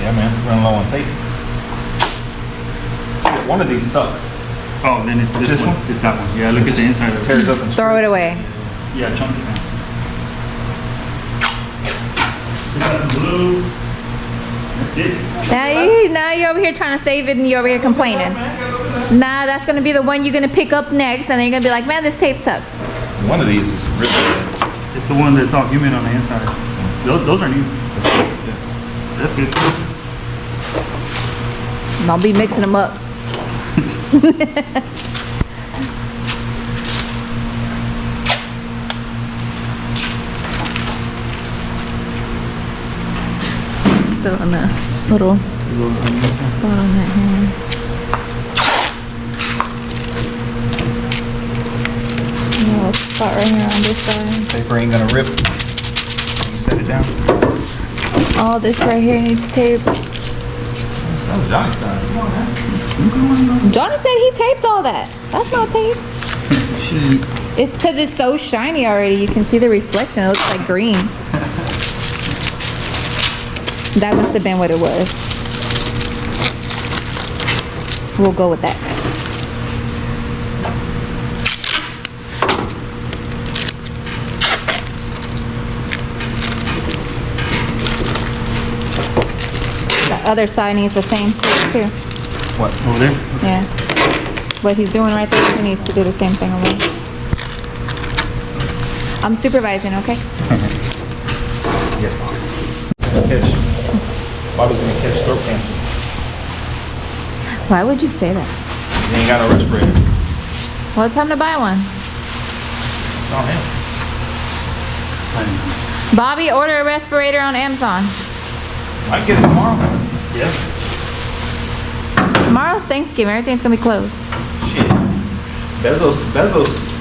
Yeah, man, running low on tape. One of these sucks. Oh, then it's this one. It's that one. Yeah, look at the inside of Tears it. up and throw it away. Yeah, chunky man. We got the blue. That's it. Now you're over here trying to save it and you're over here complaining. Nah, that's gonna be the one you're gonna pick up next and then you're gonna be like, man, this tape sucks. One of these is really good. It's the one that's all human on the inside. Those are new. That's good. And I'll be mixing them up. Still on that little spot on that hand. little spot right here on this side. Paper ain't gonna rip. You set it down. All this right here needs tape. That was Johnny's side. Come on, man. Johnny said he taped all that. That's not tape. It's because it's so shiny already. You can see the reflection. It looks like green. That must have been what it was. We'll go with that. The other side needs the same tape too. What, over there? Yeah. What he's doing right there, he needs to do the same thing over there. I'm supervising, okay? Yes, boss. Bobby's gonna catch throat cancer. Why would you say that? He ain't got no respirator. Well, it's time to buy one. It's on him. Bobby, order a respirator on Amazon. Might get it tomorrow. Yeah. Tomorrow's Thanksgiving. Everything's gonna be closed. Shit. Bezos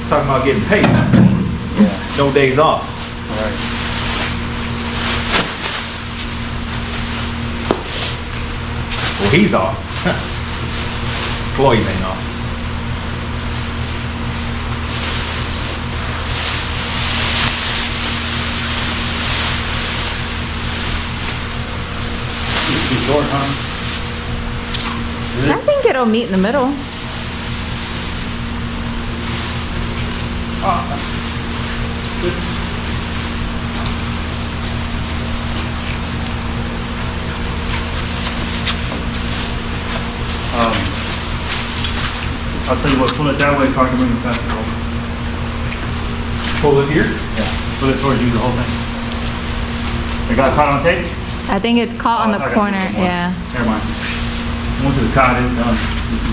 talking about getting paid. Yeah. No days off. All right. Well, he's off. Floyd ain't off. It's too short, huh? I think it'll meet in the middle. I'll tell you what, pull it that way so I can bring it faster over. Pull it here? Yeah. Pull it towards you, the whole thing. They got caught on tape? I think it's caught on Oh, the I got corner. one more. Yeah. Never mind. Once it's caught, it's done.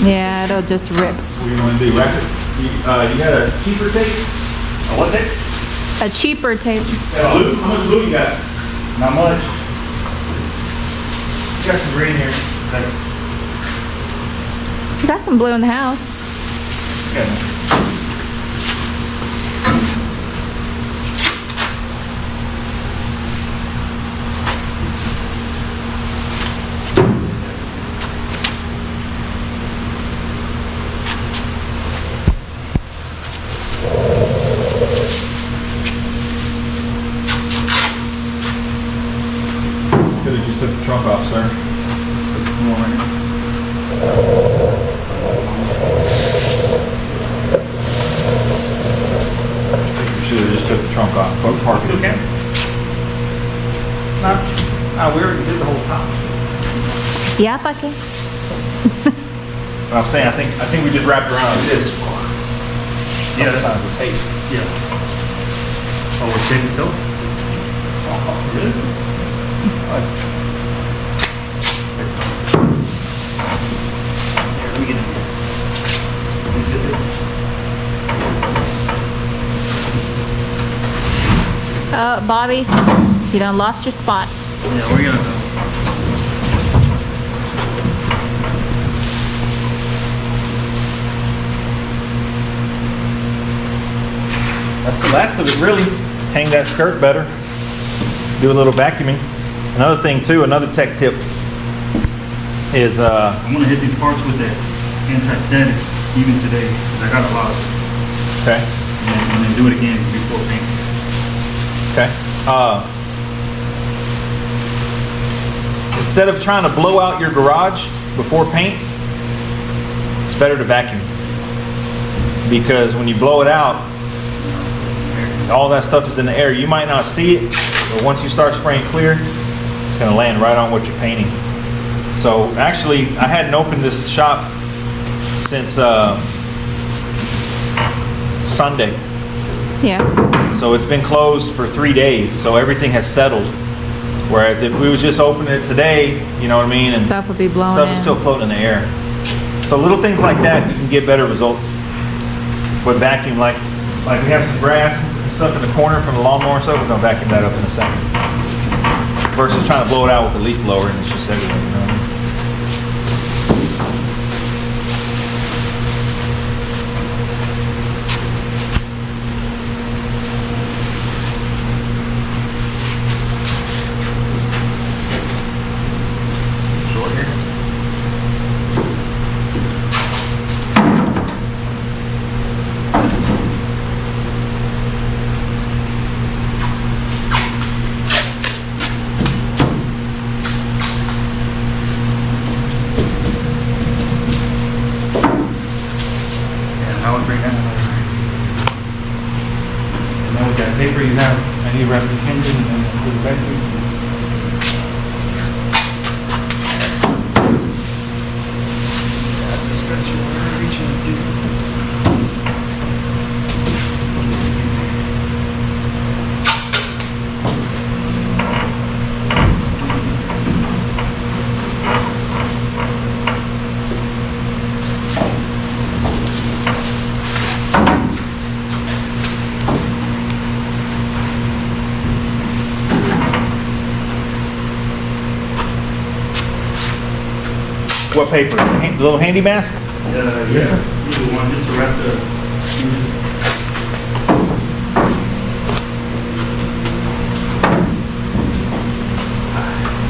Yeah, it'll just rip. What do you want to do? Wrap it? You got a cheaper tape? What tape? A cheaper tape. Got glue? How much glue you got? Not much. You got some green here. You got some blue in the house. Okay. Could have just took the trunk off, sir. Should have just took the trunk off. Both parked Still it. can? No, we already did the whole top. Yeah, Pake. But I'm saying, I think we just wrapped around like this. Yeah, That's not the tape. Yeah. Oh, we're tape itself? Really? Here, let me get in here. Let me sit there. Bobby, you done lost your spot. Yeah, we're gonna go. That's the last of it, really. Hang that skirt better. Do a little vacuuming. Another thing too, another tech tip is I'm gonna hit these parts with that anti-static even today, because I got a lot of it. okay, And then do it again before paint. okay. Instead of trying to blow out your garage before paint, it's better to vacuum. Because when you blow it out, all that stuff is in the air. You might not see it, but once you start spraying clear, it's gonna land right on what you're painting. So actually, I hadn't opened this shop since Sunday. Yeah. So it's been closed for 3 days, so everything has settled. Whereas if we was just opening it today, you know what I mean? And Stuff would be blowing stuff in. is still floating in the air. So little things like that, you can get better results with vacuum. Like we have some grass and stuff in the corner from the lawnmower and stuff, we're gonna vacuum that up in a second. Versus trying to blow it out with a leaf blower and it's just everything, you know what I mean? paper you have. I need to wrap these hinges and then put the back piece. Just scratch it where I'm reaching it to. What paper? The little handy mask? Yeah, either one, just to wrap the hinges.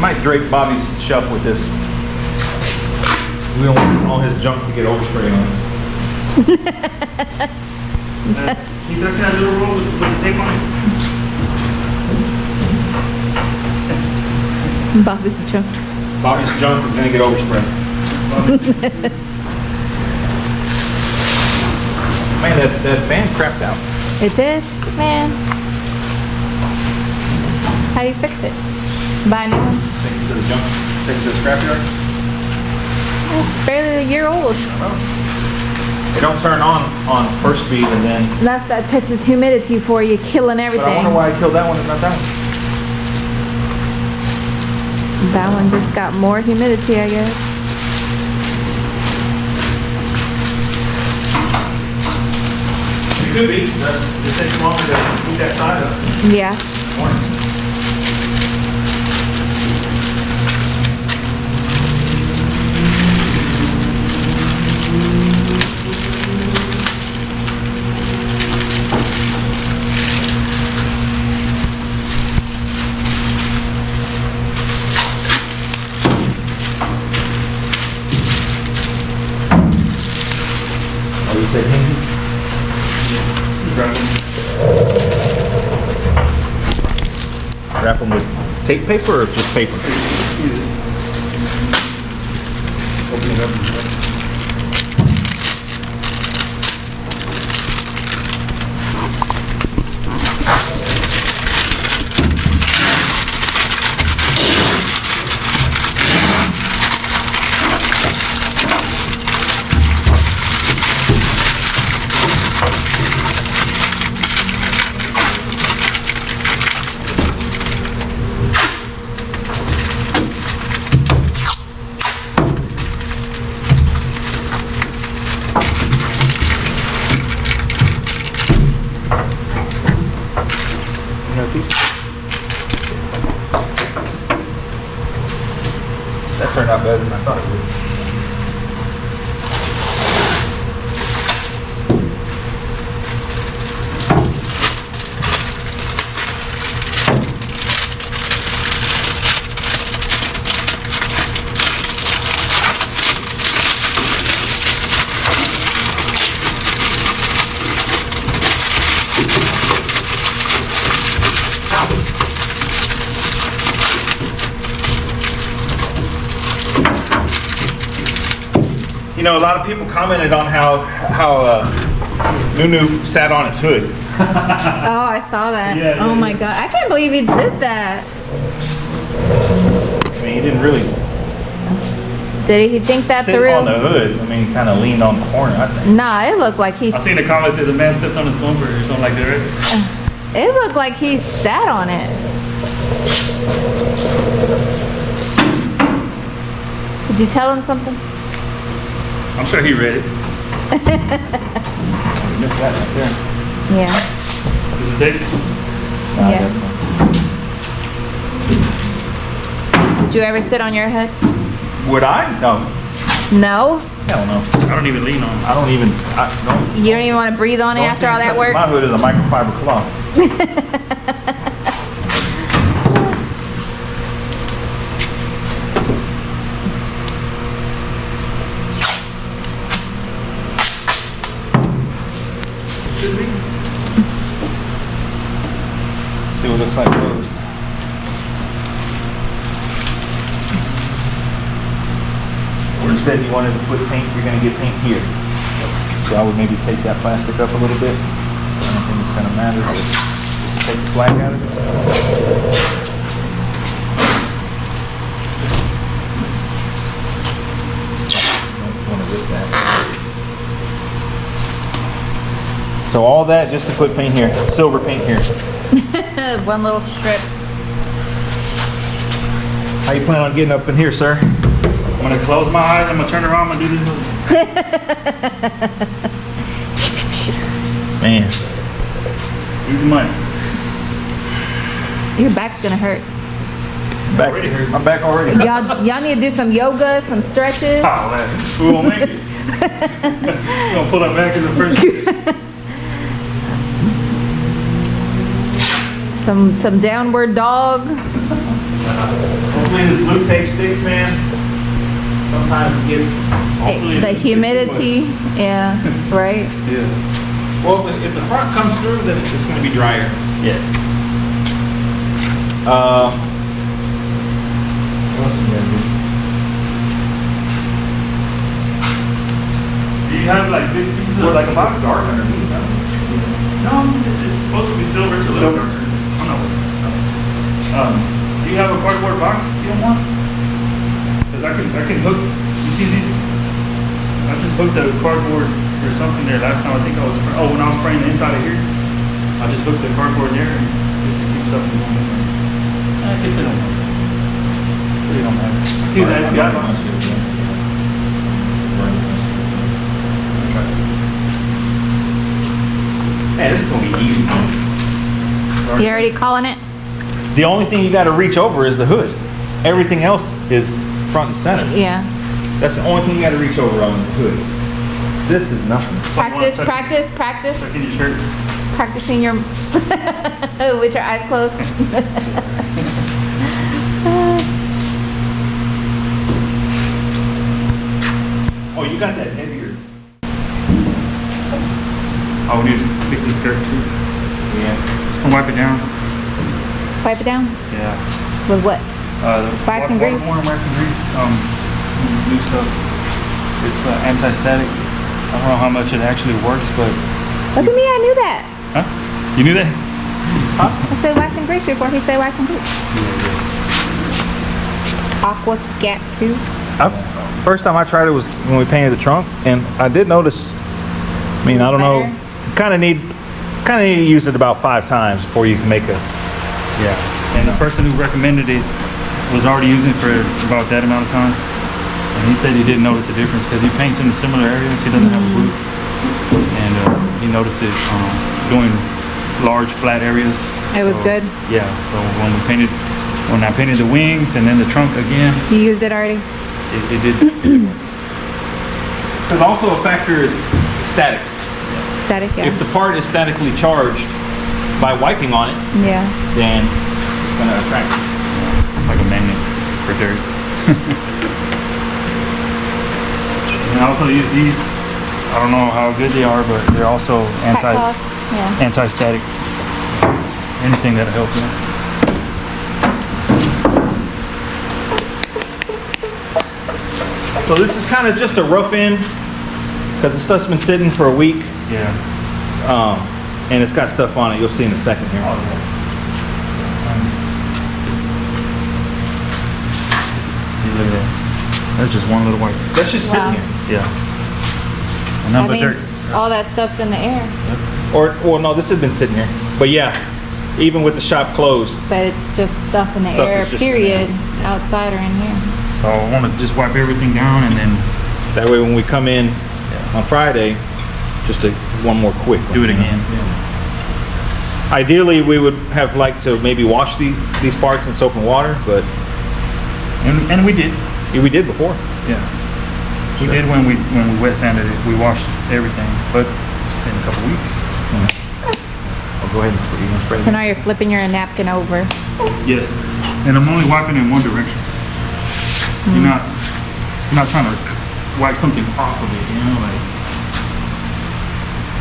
Might drape Bobby's shelf with this. We don't want all his junk to get overspray on it. Can you guys get a little roll with the tape on it? Bobby's junk. Bobby's junk is gonna get overspray. Man, that van crapped out. It did, man. How do you fix it? Buy a new one? Take it to the junk, take it to the scrapyard. It's barely a year old. They don't turn on first speed and then. That's that Texas humidity for you, killing everything. But I wonder why I killed that one and not that one. That one just got more humidity, I guess. It could be. It takes longer to move that side up. Yeah. Oh, you said hinges? Wrap them with tape paper or just paper? Open it up. That turned out better than I thought it would. You know, a lot of people commented on how Nunu sat on his hood. Oh, I saw that. Yeah, oh yeah, my yeah. god. I can't believe he did that. I mean, he didn't really Did he think that sit through? on the hood. I mean, he kind of leaned on the corner, I think. Nah, it looked like he I seen the comment say the man stepped on his bumper or something like that, right? it looked like he sat on it. Did you tell him something? I'm sure he read it. You missed that right there. Yeah. Does it take? Nah, Yeah. that's- Did you ever sit on your hood? Would I? No. No? Hell no. I don't even lean on it. I don't even. I don't. You don't even want to breathe on it Only after thing all that touches work? My hood is a microfiber cloth. See what it looks like closed. You said you wanted to put paint, you're gonna get paint here. So I would maybe take that plastic up a little bit. I don't think it's gonna matter, but Take the slack out of it. Don't want to rip that. So all that just to put paint here, silver paint here. One little strip. How you plan on getting up in here, sir? I'm gonna close my eyes, I'm gonna turn around, I'm gonna do this. Man. Easy money. Your back's gonna hurt. Back, Already hurts. I'm back already. Y'all need to do some yoga, some stretches. Oh, man. We won't make it. We're gonna pull that back in the first. Some downward dog. Hopefully this blue tape sticks, man. Sometimes it gets... The humidity. Yeah, right? Yeah. Well, if the front comes through, then it's going to be drier. Yeah. What else you gotta do? Do you have like big pieces Well, of like a box? box art underneath. No, it's supposed to be silver. It's a little Silver. darker. Oh, no. Do you have a cardboard box you don't want? Because I can hook, you see these? I just hooked a cardboard or something there last time. I think I was, when I was spraying the inside of here, I just hooked the cardboard there and just to keep stuff from going in. I guess it don't matter. Really don't matter. He's asking. Man, this is going to be easy. You already calling it? The only thing you got to reach over is the hood. Everything else is front and center. Yeah. That's the only thing you got to reach over on is the hood. This is nothing. Practice. Tuck in your shirt. Practicing your with your eyes closed. Oh, you got that heavier. Oh, we need to fix the skirt too. Yeah. Just gonna wipe it down. Wipe it down Yeah. with what? Wax and grease? Water, wax and grease. New stuff. It's anti-static. I don't know how much it actually works, but Look at me, I knew that. huh? You knew that? I said wax and grease before he said wax and grease. Aqua Scat 2. First time I tried it was when we painted the trunk, and I did notice. I mean, I don't know. Kind of need to use it about 5 times before you can make a. Yeah. And the person who recommended it was already using it for about that amount of time. And he said he didn't notice a difference because he paints in similar areas. He doesn't have a roof. And he noticed it doing large flat areas. It was good. Yeah. So when I painted the wings and then the trunk again, You used it already? it did. Because also a factor is static. Static, yeah. If the part is statically charged by wiping on it, Yeah. then it's going to attract it. It's like a magnet for dirt. And I also use these. I don't know how good they are, but they're also Cat cloth, yeah. anti-static. Anything that'll help you. So this is kind of just a rough end because the stuff's been sitting for a week, Yeah. and it's got stuff on it. You'll see in a second here. See, look at that. That's just one little white. That's just Wow. sitting here. Yeah. And That number means 30. all that stuff's in the air, Or, well, no, this has been sitting here. But yeah, even with the shop closed, but it's just stuff in the Stuff air, is just in period, outside or in here. So I want to just wipe everything down and then that way when we come in on Friday, just one more quick one, do it you know? again. Ideally, we would have liked to maybe wash these parts in soap and water, but And we did. we did before. Yeah. We did when we wet sanded it. We washed everything, but it's been a couple weeks. I'll go ahead and spray. You want to spray? So now you're flipping your napkin over. Yes. And I'm only wiping in one direction. You're not trying to wipe something off of it, you know, like.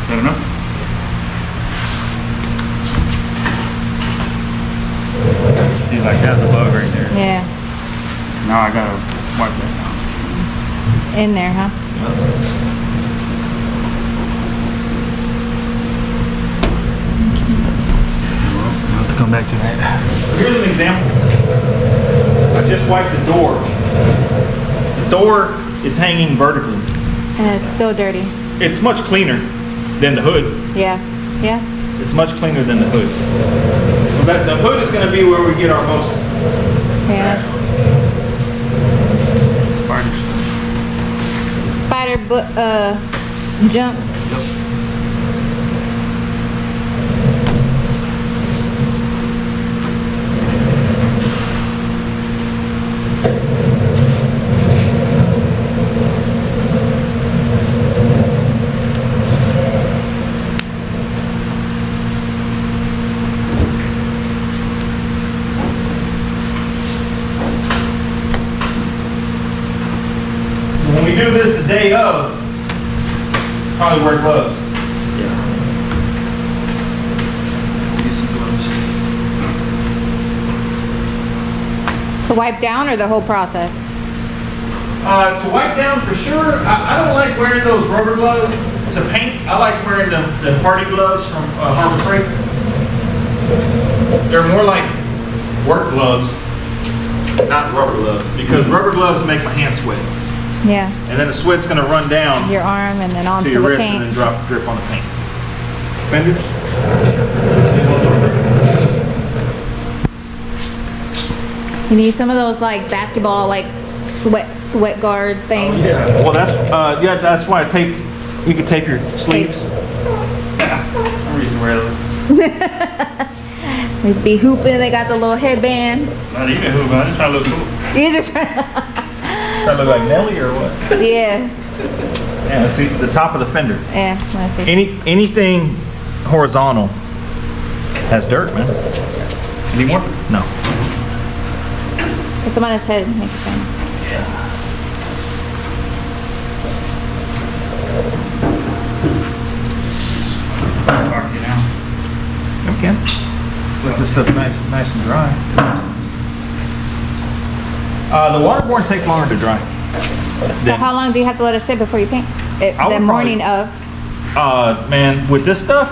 Is that enough? See, like that's a bug right there. Yeah. Now I gotta wipe that down. In there, huh? come back to that. Here's an example. I just wiped the door. The door is hanging vertically. And it's still dirty. It's much cleaner than the hood. Yeah. Yeah. It's much cleaner than the hood. So the hood is going to be where we get our most Yeah. Spiders. Spider junk. When we do this the day of, probably wear gloves. Yeah. Use some gloves. To wipe down or the whole process? To wipe down for sure, I don't like wearing those rubber gloves. To paint, I like wearing the party gloves from Harbor Freight. They're more like work gloves, not rubber gloves, because rubber gloves make my hands sweat. Yeah. And then the sweat's gonna run down Your arm and then to onto your the wrist and paint. then drip on the paint. Fenders? You need some of those like basketball like sweat guard things. Yeah. Well, that's why I tape. You can tape your sleeves. I'm reason wear those. These be hooping. They got the little headband. Not even hoop, I just try to look cool. You just Try to look like Nelly or what? yeah. Yeah. See the top of the fender. Yeah. Let's see. Anything horizontal has dirt, man. Any more? No. Put some on his head. Make it fun. Boxy now. Okay. Let this stuff nice and dry. The waterborne takes longer to dry. So how long do you have to let it sit before you paint? I would The morning of Man, with this stuff,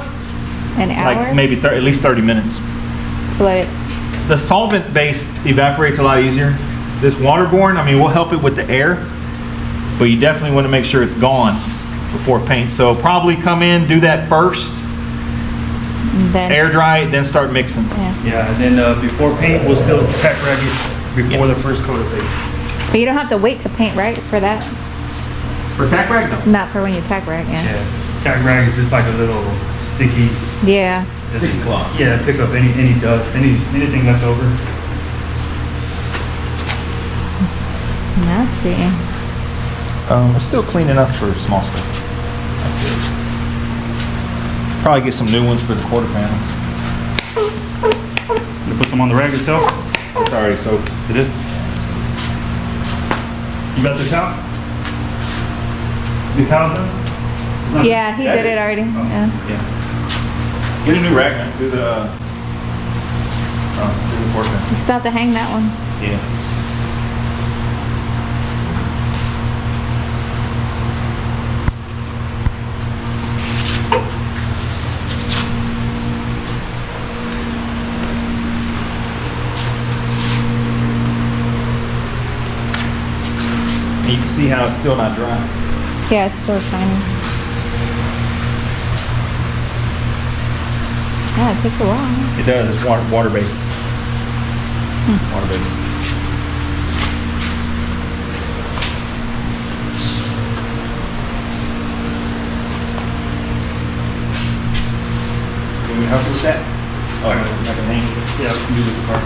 an hour. like maybe at least 30 minutes. To let it. The solvent base evaporates a lot easier. This waterborne, I mean, we'll help it with the air, but you definitely want to make sure it's gone before paint. So probably come in, do that first, Then. air dry it, then start mixing. Yeah. Yeah, and then before paint, we'll still tack rag it before the first coat of paint. But you don't have to wait to paint, right? For that. For tack rag, no. Not for when you tack rag. Yeah. Yeah, tack rag is just like a little sticky. Yeah. Sticky cloth. Yeah, pick up any dust, anything left over. Nasty. It's still clean enough for small stuff like this. Probably get some new ones for the quarter panel. You put some on the rag itself. It's already soaked. It is. You got the towel? The towel done? No. Yeah, he That did is- it already. Yeah. Yeah. Get a new rag, man. Do the quarter panel. You still have to hang that one. Yeah. And you can see how it's still not dry. Yeah, it's still shiny. Yeah, it takes a while. It does. It's water based. Water based. Can we help you with that? Oh, I got a name. Yeah, we can do the car.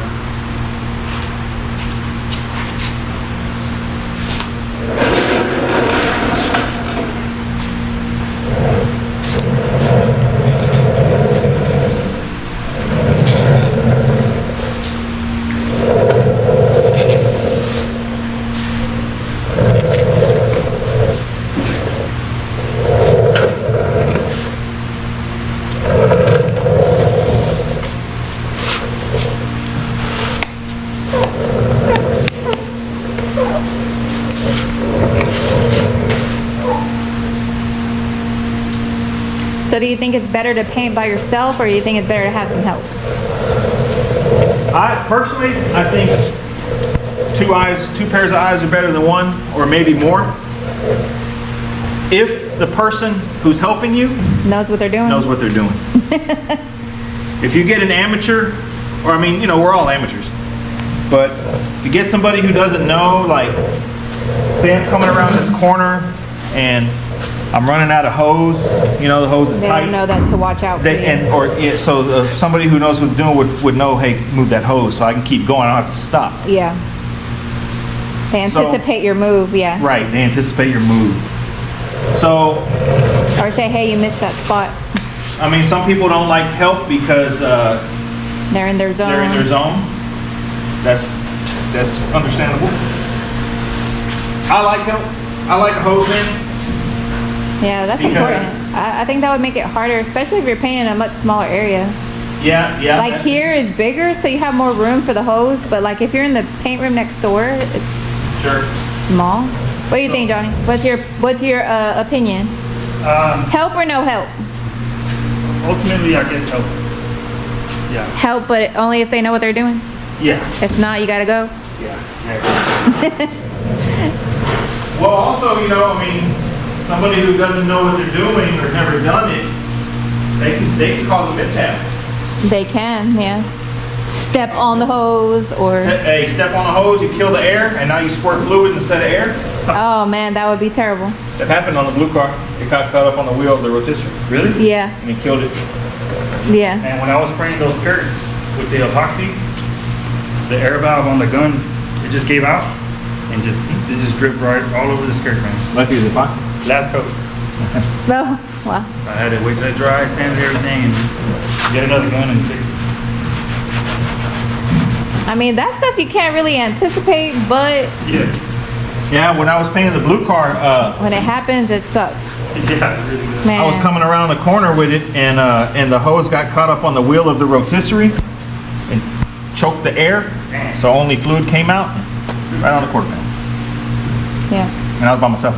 So do you think it's better to paint by yourself or do you think it's better to have some help? I personally, I think two pairs of eyes are better than one, or maybe more. If the person who's helping you Knows what they're doing. knows what they're doing. If you get an amateur, or I mean, you know, we're all amateurs, but if you get somebody who doesn't know, like, say I'm coming around this corner and I'm running out of hose, you know, the hose is They tight. don't know that to watch out for you. So somebody who knows what they're doing would know, hey, move that hose so I can keep going. I don't have to stop. Yeah. They So- anticipate your move, yeah. Right, they anticipate your move. So, Or say, hey, you missed that spot. I mean, some people don't like help because They're in their zone. they're in their zone. That's understandable. I like help. I like a hose man. Yeah, that's Because- important. I think that would make it harder, especially if you're painting a much smaller area. Yeah. Like here is bigger, so you have more room for the hose, but like if you're in the paint room next door, it's Sure. small. What do you think, Johnny? What's your opinion? Help or no help? Ultimately, I guess help. Yeah. Help, but only if they know what they're doing. Yeah. If not, you gotta go. Yeah. Exactly. Well, also, you know, I mean, somebody who doesn't know what they're doing or never done it, they can cause a mishap. They can, yeah. Step on the hose or, Hey, step on a hose, you kill the air, and now you squirt fluid instead of air. oh man, that would be terrible. That happened on the blue car. It got caught up on the wheel of the rotisserie, Really? Yeah, and it killed it. yeah. And when I was spraying those skirts with the epoxy, the air valve on the gun, it just gave out and it just dripped right all over the skirt, man. Lucky it's epoxy. Last coat. No, wow. I had to wait till it dry, sand everything, and get another gun and fix it. I mean, that stuff you can't really anticipate, but Yeah. Yeah, when I was painting the blue car, when it happens, it sucks. Yeah, really good. Man. I was coming around the corner with it, and the hose got caught up on the wheel of the rotisserie and choked the air, so only fluid came out right on the quarter panel. Yeah. And I was by myself.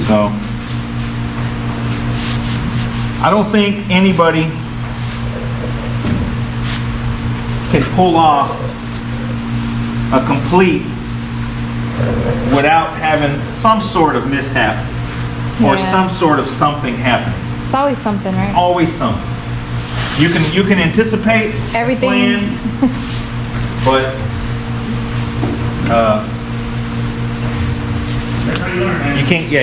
So I don't think anybody can pull off a complete without having some sort of mishap or Yeah. some sort of something happening. It's always something, right? Always something. You can anticipate, Everything. plan, but That's how you learn, man.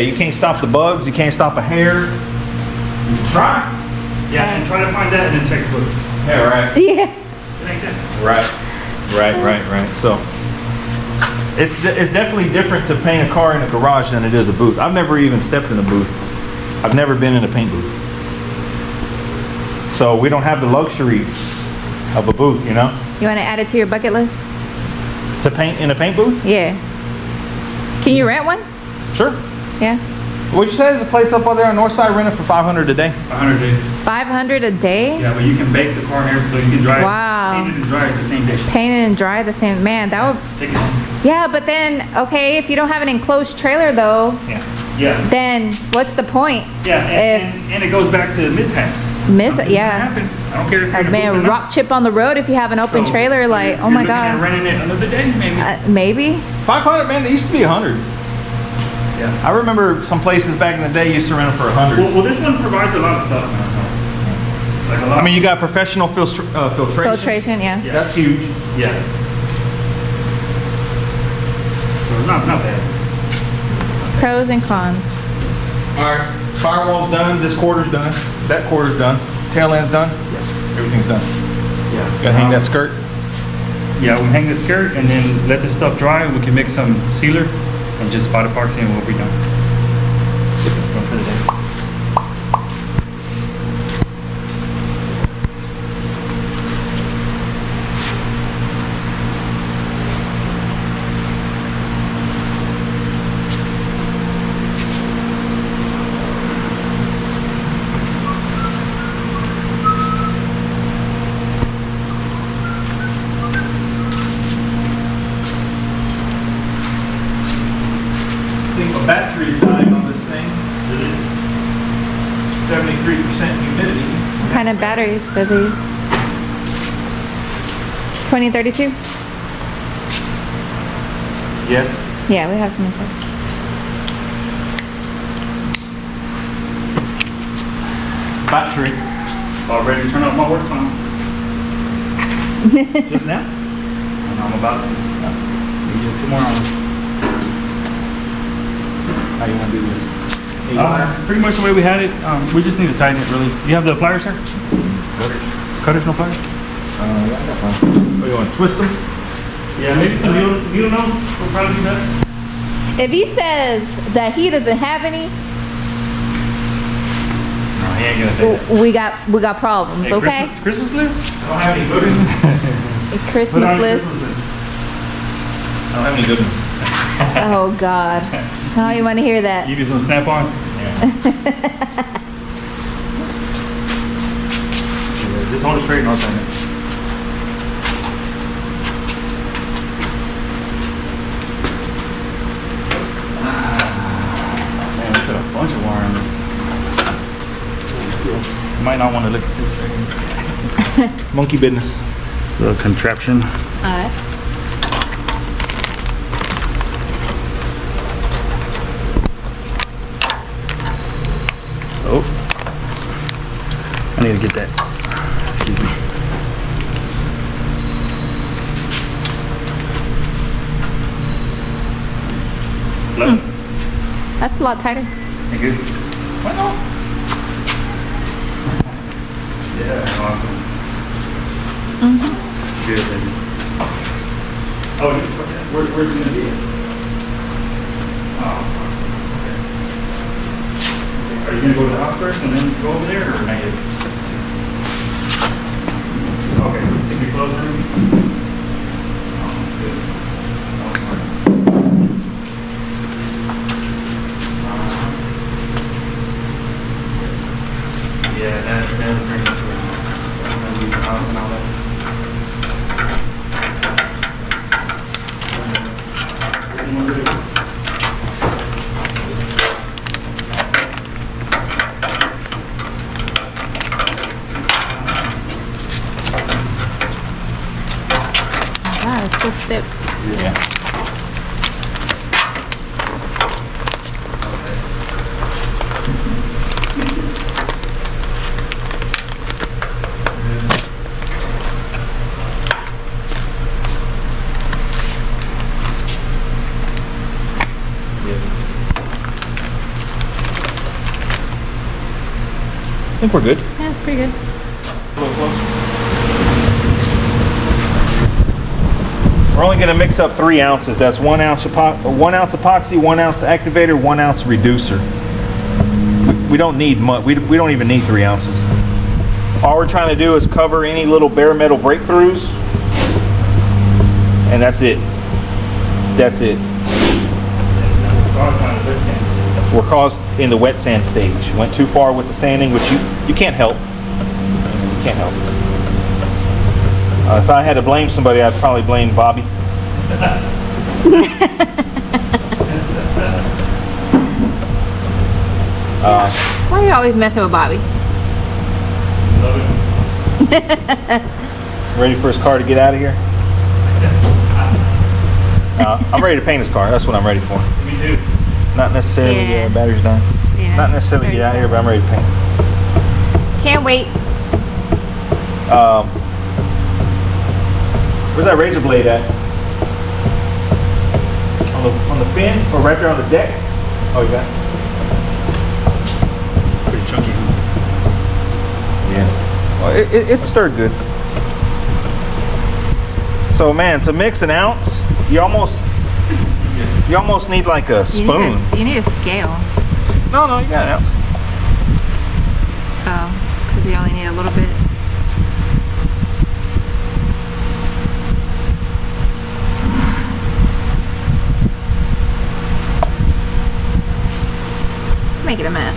you can't stop the bugs. You can't stop a hair. You can try. Yeah, and try to find that in the textbook. Yeah, right. Yeah. It ain't that. Right. So it's definitely different to paint a car in a garage than it is a booth. I've never even stepped in a booth. I've never been in a paint booth. So we don't have the luxuries of a booth, you know? You want to add it to your bucket list? To paint in a paint booth? Yeah. Can you rent one? Sure. Yeah. What'd you say? There's a place up on there on Northside rented for $500 a day. 100 days. 500 a day? Yeah, but you can bake the car and everything, so you can dry Wow. it, paint it and dry it the same day. Painted and dry the same. Man, that would. Take it home. Yeah, but then, okay, if you don't have an enclosed trailer though, Yeah. Yeah. then what's the point? Yeah, and it goes back to mishaps. Something's Yeah. gonna happen. I don't care if you're in a booth or Man, not. rock chip on the road if you have an open So- trailer, so like, you're- oh my you're looking at God. renting it another day, maybe. Maybe. 500, man. They used to be 100. Yeah. I remember some places back in the day used to rent them for 100. Well, this one provides a lot of stuff, man. Like a lot. I mean, you got professional filtration. Filtration, yeah. Yeah. That's huge. Yeah. So not bad. Pros and cons. All right, firewall's done. This quarter's done. That quarter's done. Tail end's done. Everything's done. Yeah. Gotta hang that skirt. Yeah, we hang the skirt and then let this stuff dry. We can mix some sealer and just spot epoxy and we'll be done. Done for the day. I think the battery's dying on this thing. 73% humidity. What kind of batteries does he use? 2032? Yes. Yeah, we have some inside. Battery. About ready to turn off my work phone. Just now? And I'm about to. Give you 2 more hours. How you want to do this? Pretty much the way we had it. We just need to tighten it really. You have the pliers, sir? Cutters, no pliers? Yeah, I got one. Oh, you want to twist them? Yeah, maybe some needle nose will probably be best. If he says that he doesn't have any, No, he ain't gonna say that. we got problems, Hey, okay? Christmas list? I don't have any good ones. A Christmas list. I don't have any good ones. Oh God. How you want to hear that? You need some snap on? Yeah. Just hold it straight and I'll tighten it. Man, we put a bunch of wire on this. You might not want to look at this right here. Monkey business. Little contraption. Alright. Oh. I need to get that. Excuse me. Love it. That's a lot tighter. You good? Why not? Yeah, awesome. Good, baby. Oh, where's it gonna be? Oh, okay. Are you gonna go to the house first and then go over there, or not yet? Okay, take your clothes in. Oh, good. Awesome. Yeah, that'll turn into a house and all that. Wow, it's so stiff. Yeah. I think we're good. Yeah, it's pretty good. We're only going to mix up 3 ounces. That's 1 ounce epoxy, 1 ounce activator, 1 ounce reducer. We don't need much. We don't even need 3 ounces. All we're trying to do is cover any little bare metal breakthroughs, and that's it. That's it. We're caused in the wet sand stage. Went too far with the sanding, which you can't help. You can't help. If I had to blame somebody, I'd probably blame Bobby. Why are you always messing with Bobby? Ready for his car to get out of here? I'm ready to paint his car. That's what I'm ready for. Me too. Not necessarily Yeah. battery's done. Yeah. Not necessarily get out of here, but I'm ready to paint. Can't wait. Where's that razor blade at? On the fin or right there on the deck? Oh, you got it? Pretty chunky. Yeah. Well, it stirred good. So man, to mix an ounce, you almost need like a spoon. You need a scale. No, you got an ounce. Oh, because you only need a little bit. Make it a mess.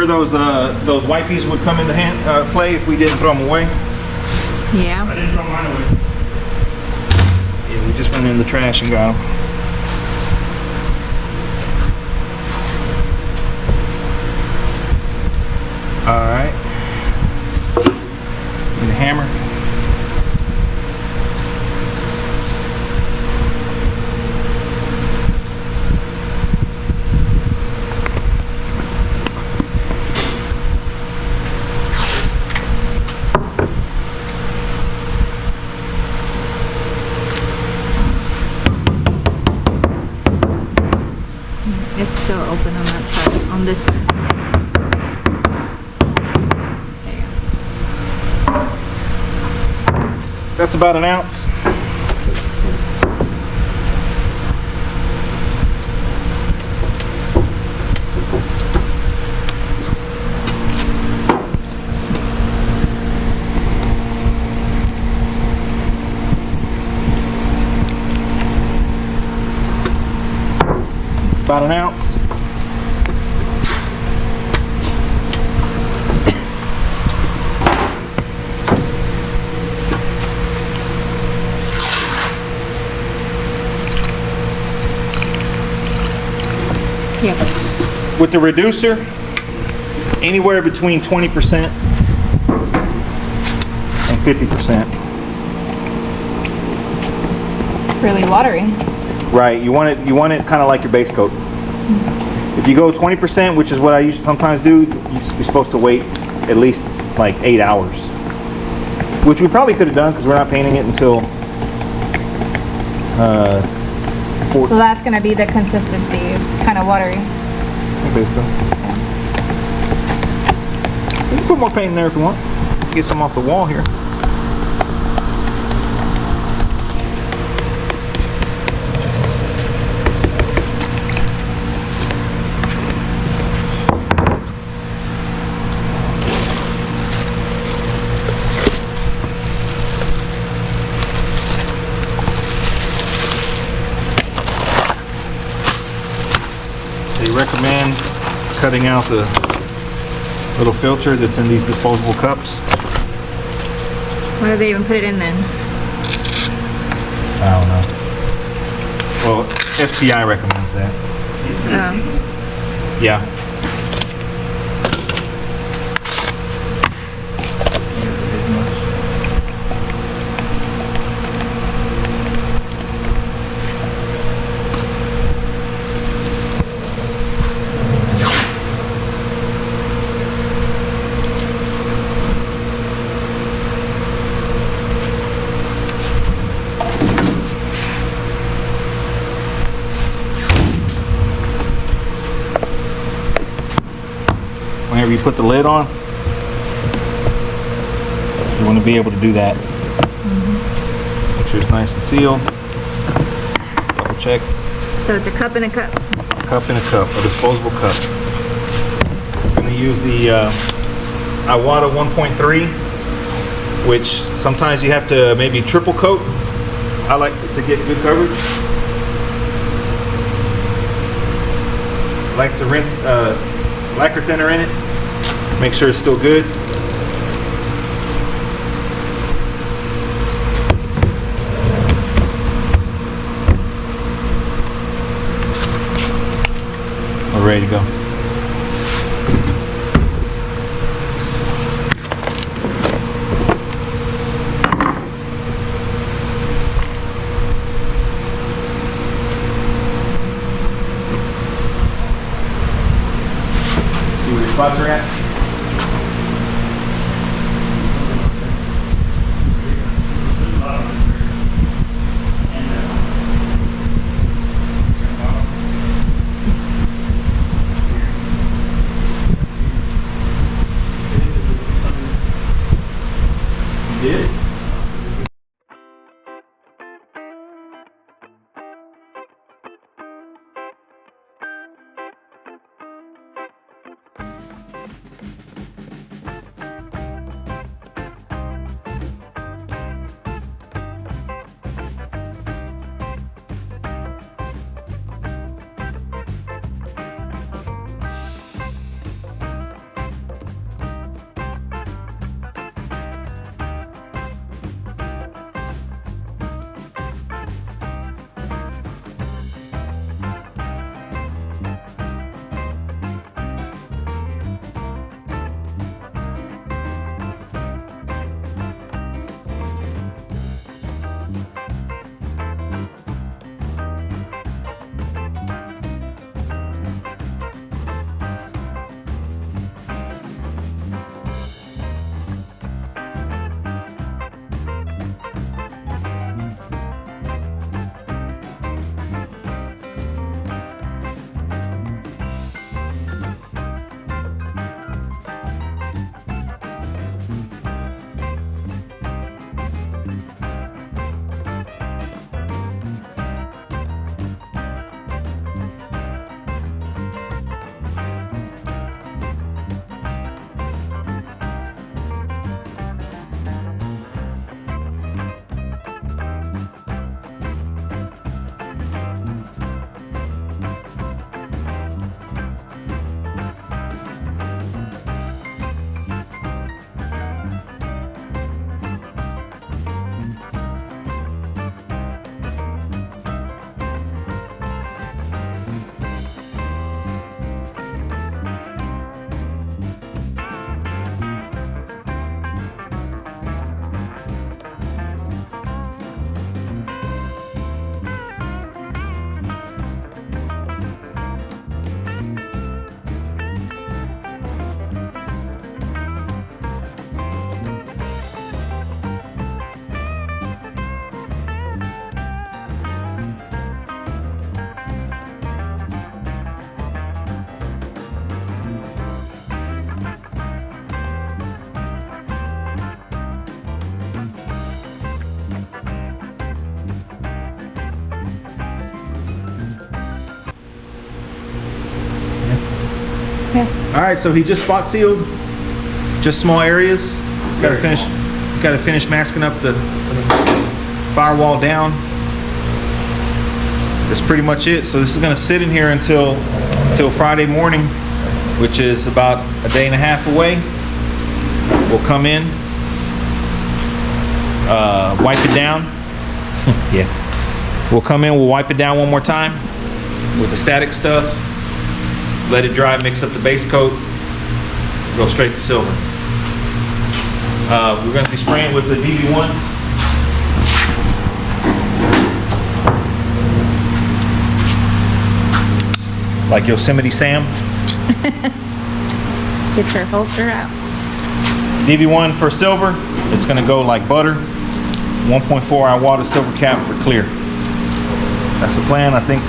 where those wipes would come into play if we didn't throw them away? I Yeah. didn't throw mine away. Yeah, we just went in the trash and got them. All right. Need a hammer. It's still open on that side, on this side. There you go. That's about an ounce. About an ounce. Yeah. With the reducer, anywhere between 20% and 50%. Really watery. Right, you want it kind of like your base coat. If you go 20%, which is what I usually sometimes do, you're supposed to wait at least like 8 hours. Which we probably could have done because we're not painting it until So that's gonna be the consistency. It's kind of watery. base coat. You can put more paint in there if you want. Get some off the wall here. They recommend cutting out the little filter that's in these disposable cups. Why do they even put it in then? I don't know. Well, SPI recommends that. Yeah. Whenever you put the lid on, you want to be able to do that. Make sure it's nice and sealed. Double check. So it's a cup and a cup. A cup and a cup, a disposable cup. I'm going to use the Iwata 1.3, which sometimes you have to maybe triple coat. I like to get good coverage. I like to rinse lacquer thinner in it. Make sure it's still good. We're ready to go. See where your spots are at? Did? All right, so he just spot sealed, just small areas. Got to finish masking up the firewall down. That's pretty much it. So this is gonna sit in here until Friday morning, which is about a day and a half away. We'll come in, wipe it down. Yeah. We'll come in, we'll wipe it down one more time with the static stuff. Let it dry, mix up the base coat, go straight to silver. We're gonna be spraying with the DB1. Like Yosemite Sam. Get your holster out. DB1 for silver, it's gonna go like butter. 1.4 hour water silver cap for clear. That's the plan. I think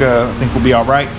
we'll be all right.